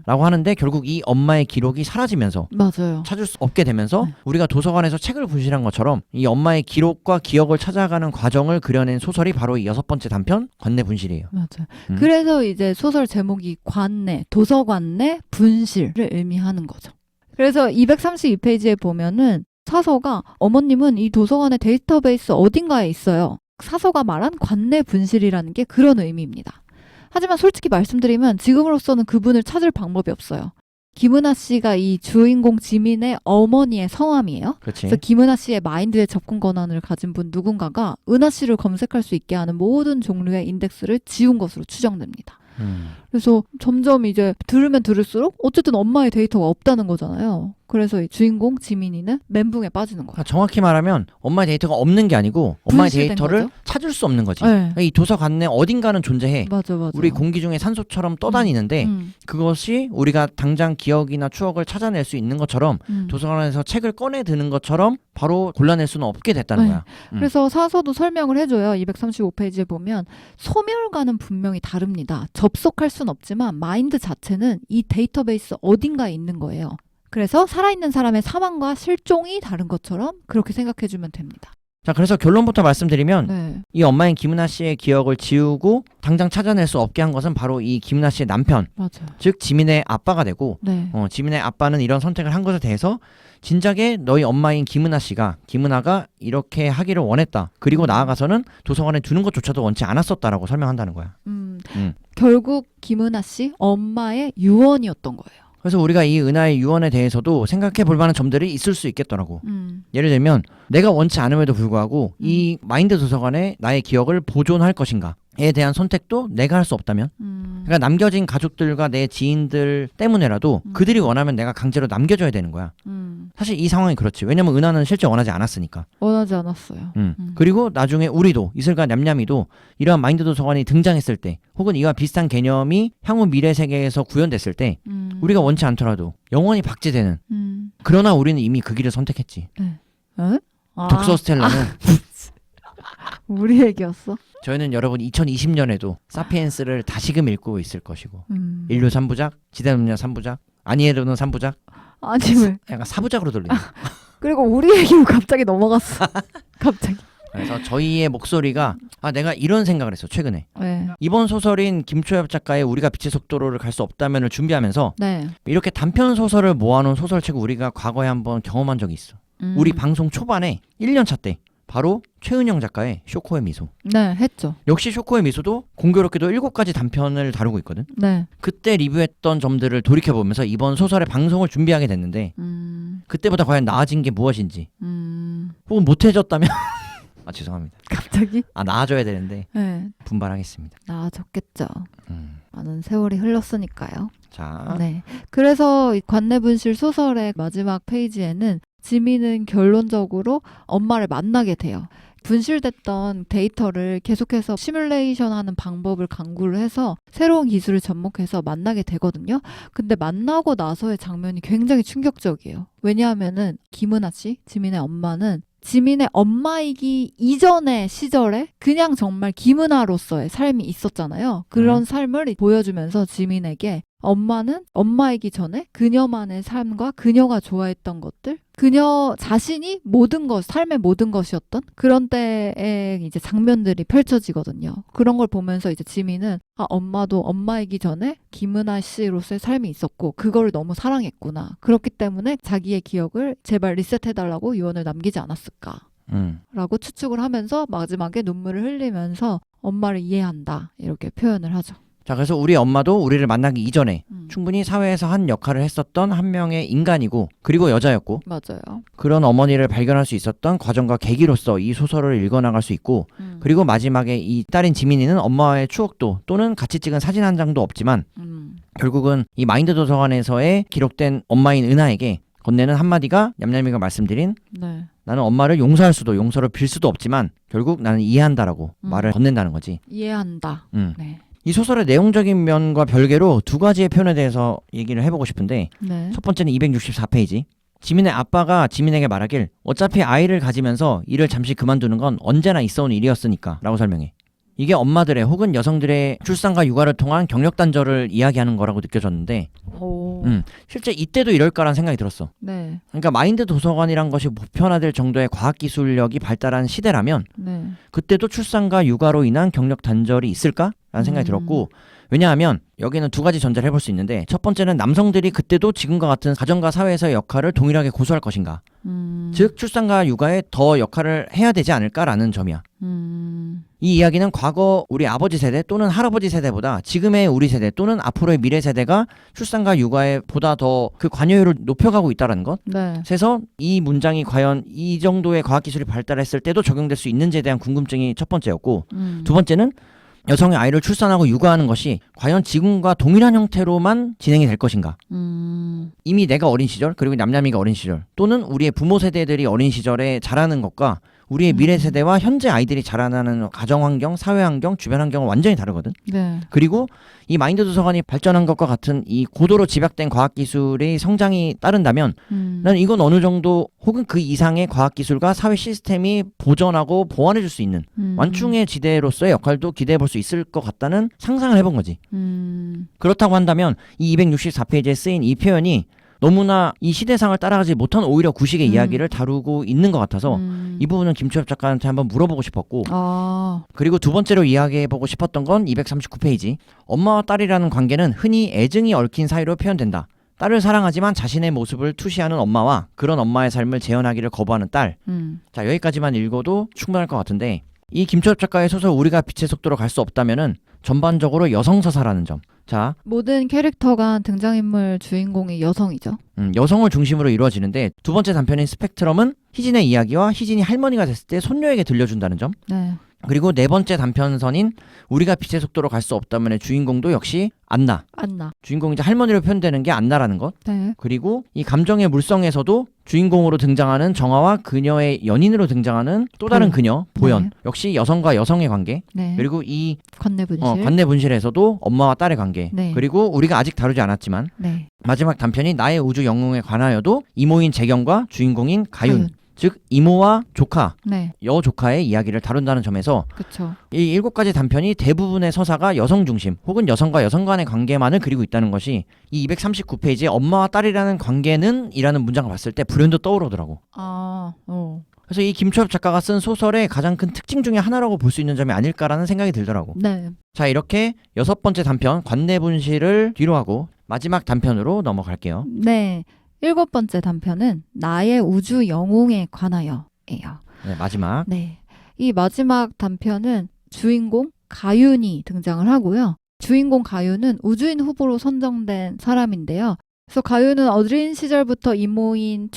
라고 하는데 결국 이 엄마의 기록이 사라지면서 맞아요. 찾을 수 없게 되면서 우리가 도서관에서 책을 분실한 것처럼 이 엄마의 기록과 기억을 찾아가는 과정을 그려낸 소설이 바로 이 6번째 단편 관내분실이에요. 맞아요. 그래서 이제 소설 제목이 관내, 도서관 내 분실을 의미하는 거죠. 그래서 232페이지에 보면은 사서가 어머님은 이 도서관의 데이터베이스 어딘가에 있어요. 사서가 말한 관내 분실이라는 게 그런 의미입니다. 하지만 솔직히 말씀드리면 지금으로서는 그분을 찾을 방법이 없어요. 김은하 씨가 이 주인공 지민의 어머니의 성함이에요. 그렇지. 그래서 김은하 씨의 마인드에 접근 권한을 가진 분 누군가가 은하 씨를 검색할 수 있게 하는 모든 종류의 인덱스를 지운 것으로 추정됩니다. 그래서 점점 이제 들으면 들을수록 어쨌든 엄마의 데이터가 없다는 거잖아요. 그래서 이 주인공 지민이는 멘붕에 빠지는 거야. 그러니까 정확히 말하면 엄마의 데이터가 없는 게 아니고 엄마의 분실된 데이터를 거죠? 찾을 수 없는 거지. 네. 그러니까 이 도서관 내 어딘가는 존재해. 맞아. 우리 공기 중에 산소처럼 떠다니는데 그것이 우리가 당장 기억이나 추억을 찾아낼 수 있는 것처럼 도서관에서 책을 꺼내 드는 것처럼 바로 골라낼 수는 없게 됐다는 네. 거야. 그래서 사서도 설명을 해줘요. 235페이지에 보면 소멸과는 분명히 다릅니다. 접속할 수는 없지만 마인드 자체는 이 데이터베이스 어딘가에 있는 거예요. 그래서 살아있는 사람의 사망과 실종이 다른 것처럼 그렇게 생각해주면 됩니다. 자, 그래서 결론부터 말씀드리면 네. 이 엄마인 김은하 씨의 기억을 지우고 당장 찾아낼 수 없게 한 것은 바로 이 김은하 씨의 남편, 맞아요. 즉 지민의 아빠가 되고 네. 지민의 아빠는 이런 선택을 한 것에 대해서 진작에 너희 엄마인 김은하가 이렇게 하기를 원했다. 그리고 나아가서는 도서관에 두는 것조차도 원치 않았었다라고 설명한다는 거야. 결국 김은하 씨 엄마의 유언이었던 거예요. 그래서 우리가 이 은하의 유언에 대해서도 생각해 볼 만한 점들이 있을 수 있겠더라고. 예를 들면 내가 원치 않음에도 불구하고 이 마인드 도서관에 나의 기억을 보존할 것인가에 대한 선택도 내가 할 수 없다면, 그러니까 남겨진 가족들과 내 지인들 때문에라도 그들이 원하면 내가 강제로 남겨줘야 되는 거야. 사실 이 상황이 그렇지. 왜냐면 은하는 실제 원하지 않았으니까. 원하지 않았어요. 그리고 나중에 우리도 이슬과 냠냠이도 이러한 마인드 도서관이 등장했을 때 혹은 이와 비슷한 개념이 향후 미래 세계에서 구현됐을 때 우리가 원치 않더라도 영원히 박제되는, 그러나 우리는 이미 그 길을 선택했지. 에? 독서 스텔라는 우리 얘기였어? 저희는 여러분 2020년에도 사피엔스를 다시금 읽고 있을 것이고 인류 3부작, 지대능력 3부작, 아니에르노 3부작, 아니 왜? 약간 4부작으로 들리네. 그리고 우리 얘기로 갑자기 넘어갔어. 갑자기. 그래서 저희의 목소리가 내가 이런 생각을 했어 최근에. 네. 이번 소설인 김초엽 작가의 우리가 빛의 속도로를 갈 수 없다면을 준비하면서 네. 이렇게 단편 소설을 모아놓은 소설책을 우리가 과거에 한번 경험한 적이 있어. 우리 방송 초반에 1년차 때 바로 최은영 작가의 쇼코의 미소. 네, 했죠. 역시 쇼코의 미소도 공교롭게도 7가지 단편을 다루고 있거든. 네. 그때 리뷰했던 점들을 돌이켜보면서 이번 소설의 방송을 준비하게 됐는데 그때보다 과연 나아진 게 무엇인지 혹은 못해졌다면 죄송합니다. 갑자기? 나아져야 되는데 네. 분발하겠습니다. 나아졌겠죠. 많은 세월이 흘렀으니까요. 자, 네. 그래서 이 관내분실 소설의 마지막 페이지에는 지민은 결론적으로 엄마를 만나게 돼요. 분실됐던 데이터를 계속해서 시뮬레이션하는 방법을 강구를 해서 새로운 기술을 접목해서 만나게 되거든요. 근데 만나고 나서의 장면이 굉장히 충격적이에요. 왜냐하면은 김은하 씨, 지민의 엄마는 지민의 엄마이기 이전의 시절에 그냥 정말 김은하로서의 삶이 있었잖아요. 그런 삶을 보여주면서 지민에게 엄마는 엄마이기 전에 그녀만의 삶과 그녀가 좋아했던 것들, 그녀 자신이 모든 것, 삶의 모든 것이었던 그런 때의 이제 장면들이 펼쳐지거든요. 그런 걸 보면서 이제 지민은 엄마도 엄마이기 전에 김은하 씨로서의 삶이 있었고 그거를 너무 사랑했구나. 그렇기 때문에 자기의 기억을 제발 리셋해달라고 유언을 남기지 않았을까. 라고 추측을 하면서 마지막에 눈물을 흘리면서 엄마를 이해한다. 이렇게 표현을 하죠. 자, 그래서 우리 엄마도 우리를 만나기 이전에 충분히 사회에서 한 역할을 했었던 한 명의 인간이고 그리고 여자였고 맞아요. 그런 어머니를 발견할 수 있었던 과정과 계기로서 이 소설을 읽어나갈 수 있고 그리고 마지막에 이 딸인 지민이는 엄마와의 추억도 또는 같이 찍은 사진 한 장도 없지만 결국은 이 마인드 도서관에서의 기록된 엄마인 은하에게 건네는 한마디가 냠냠이가 말씀드린 네. 나는 엄마를 용서할 수도 용서를 빌 수도 없지만 결국 나는 이해한다라고 말을 건넨다는 거지. 이해한다. 네. 이 소설의 내용적인 면과 별개로 2가지의 표현에 대해서 얘기를 해보고 싶은데 네. 첫 번째는 264페이지. 지민의 아빠가 지민에게 말하길 어차피 아이를 가지면서 일을 잠시 그만두는 건 언제나 있어온 일이었으니까 라고 설명해. 이게 엄마들의 혹은 여성들의 출산과 육아를 통한 경력 단절을 이야기하는 거라고 느껴졌는데 실제 이때도 이럴까라는 생각이 들었어. 네. 그러니까 마인드 도서관이란 것이 보편화될 정도의 과학기술력이 발달한 시대라면 네. 그때도 출산과 육아로 인한 경력 단절이 있을까라는 생각이 들었고 왜냐하면 여기는 두 가지 전제를 해볼 수 있는데, 첫 번째는 남성들이 그때도 지금과 같은 가정과 사회에서의 역할을 동일하게 고수할 것인가, 즉 출산과 육아에 더 역할을 해야 되지 않을까라는 점이야. 이 이야기는 과거 우리 아버지 세대 또는 할아버지 세대보다 지금의 우리 세대 또는 앞으로의 미래 세대가 출산과 육아에 보다 더 그 관여율을 높여가고 있다는 것. 네. 그래서 이 문장이 과연 이 정도의 과학기술이 발달했을 때도 적용될 수 있는지에 대한 궁금증이 첫 번째였고, 두 번째는 여성의 아이를 출산하고 육아하는 것이 과연 지금과 동일한 형태로만 진행이 될 것인가. 이미 내가 어린 시절, 그리고 냠냠이가 어린 시절, 또는 우리의 부모 세대들이 어린 시절에 자라는 것과 우리의 미래 세대와 현재 아이들이 자라나는 가정 환경, 사회 환경, 주변 환경은 완전히 다르거든. 네. 그리고 이 마인드 도서관이 발전한 것과 같은 이 고도로 집약된 과학기술의 성장이 따른다면 난 이건 어느 정도 혹은 그 이상의 과학기술과 사회 시스템이 보전하고 보완해줄 수 있는 완충의 지대로서의 역할도 기대해볼 수 있을 것 같다는 상상을 해본 거지. 그렇다고 한다면 이 264페이지에 쓰인 이 표현이 너무나 이 시대상을 따라가지 못한 오히려 구식의 이야기를 다루고 있는 것 같아서 이 부분은 김초엽 작가한테 한번 물어보고 싶었고, 그리고 두 번째로 이야기해보고 싶었던 건 239페이지. 엄마와 딸이라는 관계는 흔히 애증이 얽힌 사이로 표현된다. 딸을 사랑하지만 자신의 모습을 투시하는 엄마와 그런 엄마의 삶을 재현하기를 거부하는 딸. 자, 여기까지만 읽어도 충분할 것 같은데, 이 김초엽 작가의 소설 우리가 빛의 속도로 갈 수 없다면은 전반적으로 여성 서사라는 점. 자, 모든 캐릭터가 등장인물 주인공이 여성이죠. 여성을 중심으로 이루어지는데, 두 번째 단편인 스펙트럼은 희진의 이야기와 희진이 할머니가 됐을 때 손녀에게 들려준다는 점. 네. 그리고 네 번째 단편선인 우리가 빛의 속도로 갈 수 없다면의 주인공도 역시 안나. 주인공이 이제 할머니로 표현되는 게 안나라는 것. 네. 그리고 이 감정의 물성에서도 주인공으로 등장하는 정화와 그녀의 연인으로 등장하는 또 다른 그녀 보연. 네. 역시 여성과 여성의 관계. 네. 그리고 이 관내분실. 관내분실에서도 엄마와 딸의 관계. 네. 그리고 우리가 아직 다루지 않았지만 네. 마지막 단편인 나의 우주 영웅에 관하여도 이모인 재경과 주인공인 가윤. 즉 이모와 조카, 네. 여조카의 이야기를 다룬다는 점에서 그렇죠. 이 7가지 단편이 대부분의 서사가 여성 중심 혹은 여성과 여성 간의 관계만을 그리고 있다는 것이 이 239페이지에 엄마와 딸이라는 관계는 이라는 문장을 봤을 때 불현듯 떠오르더라고. 그래서 이 김초엽 작가가 쓴 소설의 가장 큰 특징 중에 하나라고 볼 수 있는 점이 아닐까라는 생각이 들더라고. 네. 자, 이렇게 6번째 단편 관내분실을 뒤로 하고 마지막 단편으로 넘어갈게요. 네. 7번째 단편은 나의 우주 영웅에 관하여예요. 네, 마지막. 네. 이 마지막 단편은 주인공 가윤이 등장을 하고요. 주인공 가윤은 우주인 후보로 선정된 사람인데요. 그래서 가윤은 어린 시절부터 이모인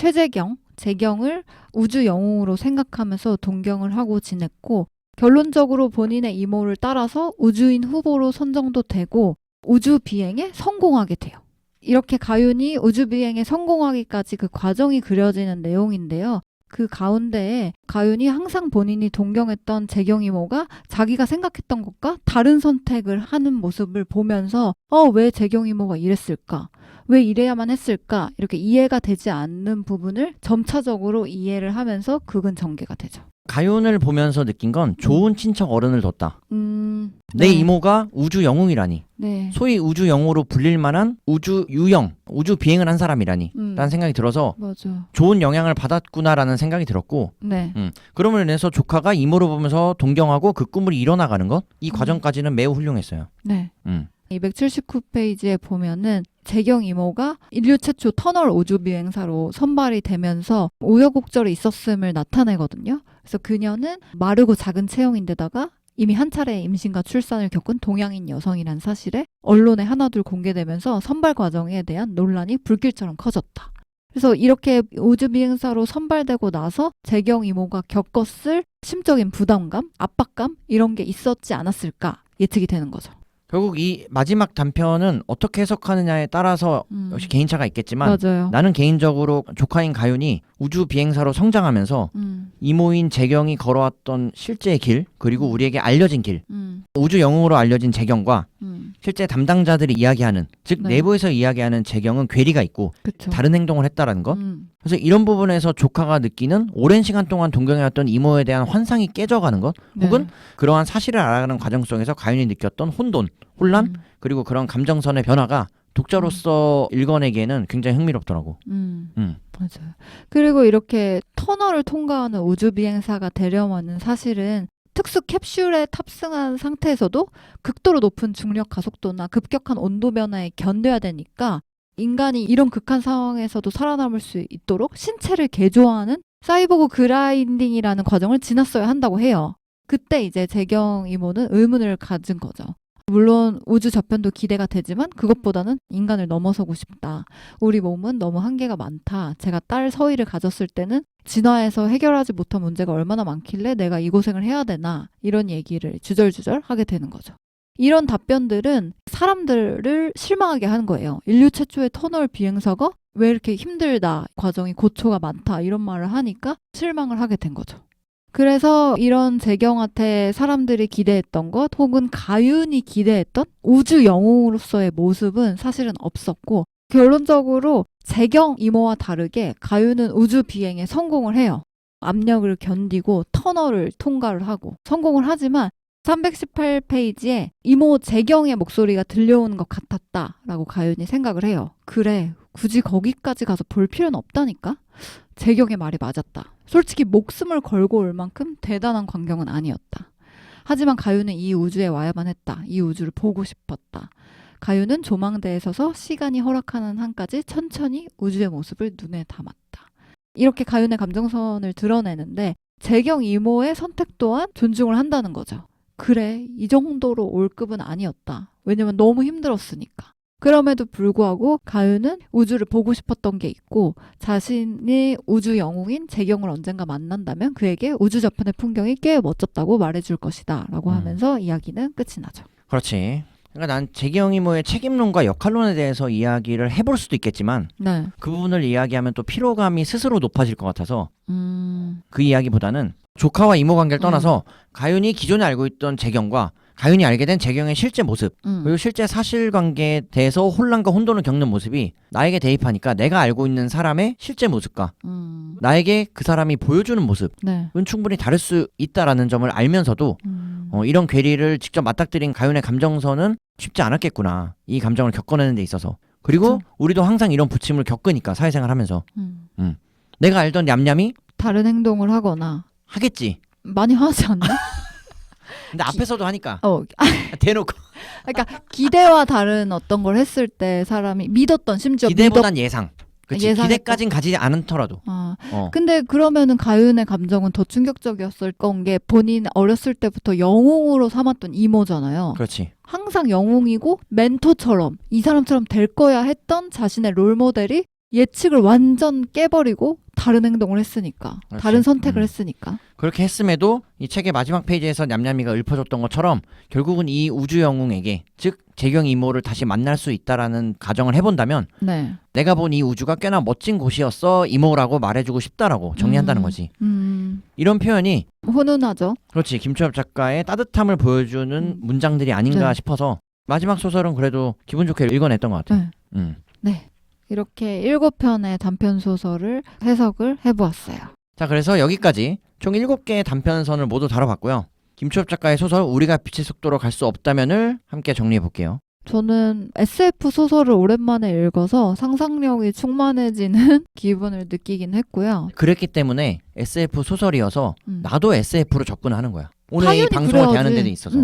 재경을 우주 영웅으로 생각하면서 동경을 하고 지냈고, 결론적으로 본인의 이모를 따라서 우주인 후보로 선정도 되고 우주 비행에 성공하게 돼요. 이렇게 가윤이 우주 비행에 성공하기까지 그 과정이 그려지는 내용인데요. 그 가운데에 가윤이 항상 본인이 동경했던 재경 이모가 자기가 생각했던 것과 다른 선택을 하는 모습을 보면서 왜 재경 이모가 이랬을까? 왜 이래야만 했을까? 이렇게 이해가 되지 않는 부분을 점차적으로 이해를 하면서 극은 전개가 되죠. 가윤을 보면서 느낀 건 좋은 친척 어른을 뒀다. 내 네. 이모가 우주 영웅이라니. 네. 소위 우주 영웅으로 불릴 만한 우주 유영, 우주 비행을 한 사람이라니 라는 생각이 들어서 맞아. 좋은 영향을 받았구나라는 생각이 들었고, 네. 그러므로 인해서 조카가 이모를 보면서 동경하고 그 꿈을 이뤄나가는 것, 이 과정까지는 매우 훌륭했어요. 네. 279페이지에 보면은 재경 이모가 인류 최초 터널 우주 비행사로 선발이 되면서 우여곡절이 있었음을 나타내거든요. 그래서 그녀는 마르고 작은 체형인데다가 이미 한 차례 임신과 출산을 겪은 동양인 여성이란 사실에 언론에 하나둘 공개되면서 선발 과정에 대한 논란이 불길처럼 커졌다. 그래서 이렇게 우주 비행사로 선발되고 나서 재경 이모가 겪었을 심적인 부담감, 압박감 이런 게 있었지 않았을까 예측이 되는 거죠. 결국 이 마지막 단편은 어떻게 해석하느냐에 따라서 역시 개인차가 있겠지만, 맞아요. 나는 개인적으로 조카인 가윤이 우주 비행사로 성장하면서 이모인 재경이 걸어왔던 실제의 길, 그리고 우리에게 알려진 길, 우주 영웅으로 알려진 재경과 실제 담당자들이 이야기하는, 즉 네. 내부에서 이야기하는 재경은 괴리가 있고 그쵸. 다른 행동을 했다라는 것. 그래서 이런 부분에서 조카가 느끼는 오랜 시간 동안 동경해왔던 이모에 대한 환상이 깨져가는 것, 혹은 그러한 사실을 알아가는 과정 속에서 가윤이 느꼈던 혼란, 그리고 그런 감정선의 변화가 독자로서 읽어내기에는 굉장히 흥미롭더라고. 맞아요. 그리고 이렇게 터널을 통과하는 우주 비행사가 되려면은 사실은 특수 캡슐에 탑승한 상태에서도 극도로 높은 중력 가속도나 급격한 온도 변화에 견뎌야 되니까 인간이 이런 극한 상황에서도 살아남을 수 있도록 신체를 개조하는 사이보그 그라인딩이라는 과정을 지났어야 한다고 해요. 그때 이제 재경 이모는 의문을 가진 거죠. 물론 우주 저편도 기대가 되지만 그것보다는 인간을 넘어서고 싶다. 우리 몸은 너무 한계가 많다. 제가 딸 서희를 가졌을 때는 진화에서 해결하지 못한 문제가 얼마나 많길래 내가 이 고생을 해야 되나 이런 얘기를 주절주절 하게 되는 거죠. 이런 답변들은 사람들을 실망하게 하는 거예요. 인류 최초의 터널 비행사가 왜 이렇게 힘들다, 과정이 고초가 많다 이런 말을 하니까 실망을 하게 된 거죠. 그래서 이런 재경한테 사람들이 기대했던 것 혹은 가윤이 기대했던 우주 영웅으로서의 모습은 사실은 없었고 결론적으로 재경 이모와 다르게 가윤은 우주 비행에 성공을 해요. 압력을 견디고 터널을 통과를 하고 성공을 하지만 318페이지에 이모 재경의 목소리가 들려오는 것 같았다라고 가윤이 생각을 해요. 그래, 굳이 거기까지 가서 볼 필요는 없다니까? 재경의 말이 맞았다. 솔직히 목숨을 걸고 올 만큼 대단한 광경은 아니었다. 하지만 가윤은 이 우주에 와야만 했다. 이 우주를 보고 싶었다. 가윤은 조망대에 서서 시간이 허락하는 한까지 천천히 우주의 모습을 눈에 담았다. 이렇게 가윤의 감정선을 드러내는데 재경 이모의 선택 또한 존중을 한다는 거죠. 그래, 이 정도로 올 급은 아니었다. 왜냐면 너무 힘들었으니까. 그럼에도 불구하고 가윤은 우주를 보고 싶었던 게 있고 자신이 우주 영웅인 재경을 언젠가 만난다면 그에게 우주 저편의 풍경이 꽤 멋졌다고 말해줄 것이다 라고 하면서 이야기는 끝이 나죠. 그렇지. 그러니까 난 재경 이모의 책임론과 역할론에 대해서 이야기를 해볼 수도 있겠지만 네. 그 부분을 이야기하면 또 피로감이 스스로 높아질 것 같아서 그 이야기보다는 조카와 이모 관계를 떠나서 가윤이 기존에 알고 있던 재경과 가윤이 알게 된 재경의 실제 모습 그리고 실제 사실관계에 대해서 혼란과 혼돈을 겪는 모습이 나에게 대입하니까 내가 알고 있는 사람의 실제 모습과 나에게 그 사람이 보여주는 모습은 네. 충분히 다를 수 있다라는 점을 알면서도 이런 괴리를 직접 맞닥뜨린 가윤의 감정선은 쉽지 않았겠구나. 이 감정을 겪어내는 데 있어서. 그리고 그쵸. 우리도 항상 이런 부침을 겪으니까 사회생활 하면서 내가 알던 냠냠이 다른 행동을 하거나 하겠지. 많이 하지 않나? 근데 앞에서도 하니까 대놓고 그러니까 기대와 다른 어떤 걸 했을 때 사람이 믿었던 심지어 기대보단 예상. 그치. 예상했다. 기대까진 가지 않더라도. 근데 그러면은 가윤의 감정은 더 충격적이었을 건 게 본인 어렸을 때부터 영웅으로 삼았던 이모잖아요. 그렇지. 항상 영웅이고 멘토처럼 이 사람처럼 될 거야 했던 자신의 롤모델이 예측을 완전 깨버리고 다른 행동을 했으니까. 그렇지. 다른 선택을 했으니까. 그렇게 했음에도 이 책의 마지막 페이지에서 냠냠이가 읊어줬던 것처럼 결국은 이 우주 영웅에게 즉 재경 이모를 다시 만날 수 있다라는 가정을 해본다면 네. 내가 본 이 우주가 꽤나 멋진 곳이었어 이모라고 말해주고 싶다라고 정리한다는 거지. 이런 표현이 훈훈하죠. 그렇지 김초엽 작가의 따뜻함을 보여주는 문장들이 아닌가 네. 싶어서 마지막 소설은 그래도 기분 좋게 읽어냈던 것 같아. 네. 네. 이렇게 7편의 단편 소설을 해석을 해보았어요. 자, 그래서 여기까지 총 7개의 단편선을 모두 다뤄봤고요. 김초엽 작가의 소설 우리가 빛의 속도로 갈 수 없다면을 함께 정리해볼게요. 저는 SF 소설을 오랜만에 읽어서 상상력이 충만해지는 기분을 느끼긴 했고요. 그랬기 때문에 SF 소설이어서 나도 SF로 접근하는 거야. 오늘 이 당연히 방송을 그래야지. 대하는 데 있어서.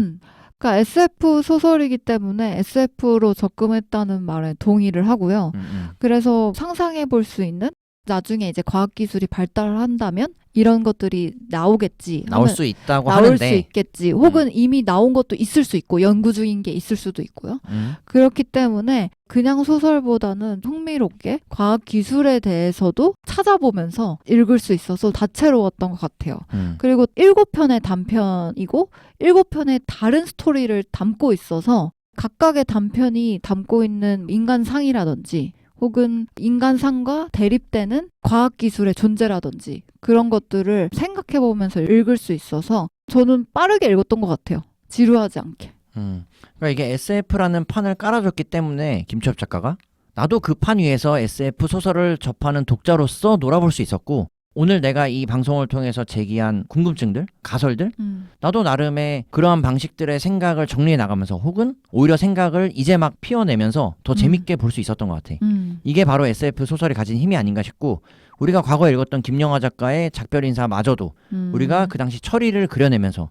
그러니까 SF 소설이기 때문에 SF로 접근했다는 말에 동의를 하고요. 그래서 상상해 볼 수 있는 나중에 이제 과학기술이 발달한다면 이런 것들이 나오겠지. 나올 수 있다고 나올 하는데 수 있겠지. 혹은 이미 나온 것도 있을 수 있고 연구 중인 게 있을 수도 있고요. 그렇기 때문에 그냥 소설보다는 흥미롭게 과학기술에 대해서도 찾아보면서 읽을 수 있어서 다채로웠던 것 같아요. 그리고 7편의 단편이고 7편의 다른 스토리를 담고 있어서 각각의 단편이 담고 있는 인간상이라든지 혹은 인간상과 대립되는 과학기술의 존재라든지 그런 것들을 생각해보면서 읽을 수 있어서 저는 빠르게 읽었던 것 같아요. 지루하지 않게. 그러니까 이게 SF라는 판을 깔아줬기 때문에 김초엽 작가가 나도 그 판 위에서 SF 소설을 접하는 독자로서 놀아볼 수 있었고 오늘 내가 이 방송을 통해서 제기한 궁금증들, 가설들 나도 나름의 그러한 방식들의 생각을 정리해 나가면서 혹은 오히려 생각을 이제 막 피워내면서 더 재밌게 볼 수 있었던 것 같아. 이게 바로 SF 소설이 가진 힘이 아닌가 싶고 우리가 과거에 읽었던 김영하 작가의 작별 인사마저도 우리가 그 당시 철이를 그려내면서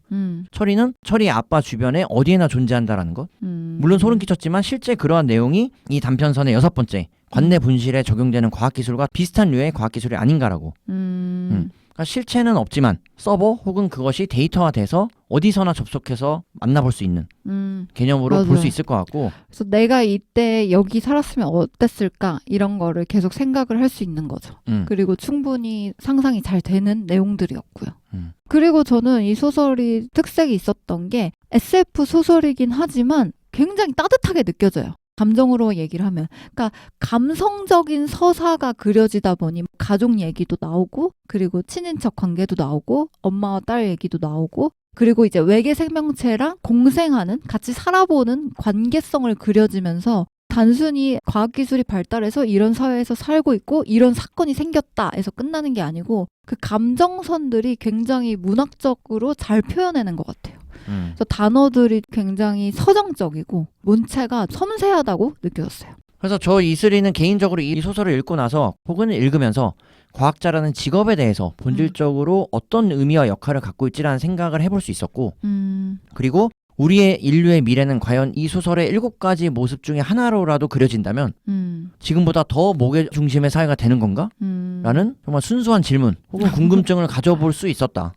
철이는 철이의 아빠 주변에 어디에나 존재한다라는 것. 물론 소름 끼쳤지만 실제 그러한 내용이 이 단편선의 6번째 관내 분실에 적용되는 과학기술과 비슷한 류의 과학기술이 아닌가라고. 그러니까 실체는 없지만 서버 혹은 그것이 데이터화돼서 어디서나 접속해서 만나볼 수 있는 개념으로 볼 수 맞아요. 있을 것 같고. 그래서 내가 이때 여기 살았으면 어땠을까 이런 거를 계속 생각을 할 수 있는 거죠. 그리고 충분히 상상이 잘 되는 내용들이었고요. 그리고 저는 이 소설이 특색이 있었던 게 SF 소설이긴 하지만 굉장히 따뜻하게 느껴져요. 감정으로 얘기를 하면. 그러니까 감성적인 서사가 그려지다 보니 가족 얘기도 나오고 그리고 친인척 관계도 나오고 엄마와 딸 얘기도 나오고 그리고 이제 외계 생명체랑 공생하는 같이 살아보는 관계성을 그려지면서 단순히 과학기술이 발달해서 이런 사회에서 살고 있고 이런 사건이 생겼다 해서 끝나는 게 아니고 그 감정선들이 굉장히 문학적으로 잘 표현해낸 것 같아요. 그래서 단어들이 굉장히 서정적이고 문체가 섬세하다고 느껴졌어요. 그래서 저 이슬이는 개인적으로 이 소설을 읽고 나서 혹은 읽으면서 과학자라는 직업에 대해서 본질적으로 어떤 의미와 역할을 갖고 있지라는 생각을 해볼 수 있었고 그리고 우리의 인류의 미래는 과연 이 소설의 7가지 모습 중에 하나로라도 그려진다면 지금보다 더 목의 중심의 사회가 되는 건가? 라는 정말 순수한 질문 혹은 궁금증을 가져볼 수 있었다.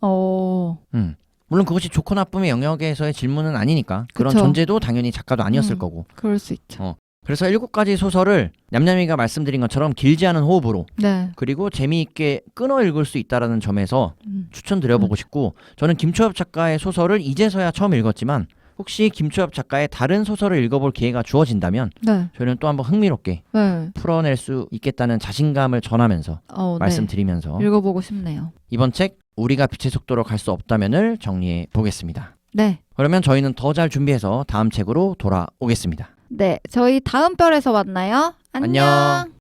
물론 그것이 좋고 나쁨의 영역에서의 질문은 아니니까 그런 그쵸. 전제도 당연히 작가도 아니었을 거고. 그럴 수 있죠. 그래서 7가지 소설을 냠냠이가 말씀드린 것처럼 길지 않은 호흡으로 네. 그리고 재미있게 끊어 읽을 수 있다는 점에서 추천드려보고 싶고 저는 김초엽 작가의 소설을 이제서야 처음 읽었지만 혹시 김초엽 작가의 다른 소설을 읽어볼 기회가 주어진다면 네. 저는 또 한번 흥미롭게 네. 풀어낼 수 있겠다는 자신감을 전하면서 말씀드리면서 네. 읽어보고 싶네요. 이번 책 우리가 빛의 속도로 갈 수 없다면을 정리해 보겠습니다. 네. 그러면 저희는 더 잘 준비해서 다음 책으로 돌아오겠습니다. 네. 저희 다음 별에서 만나요. 안녕. 안녕.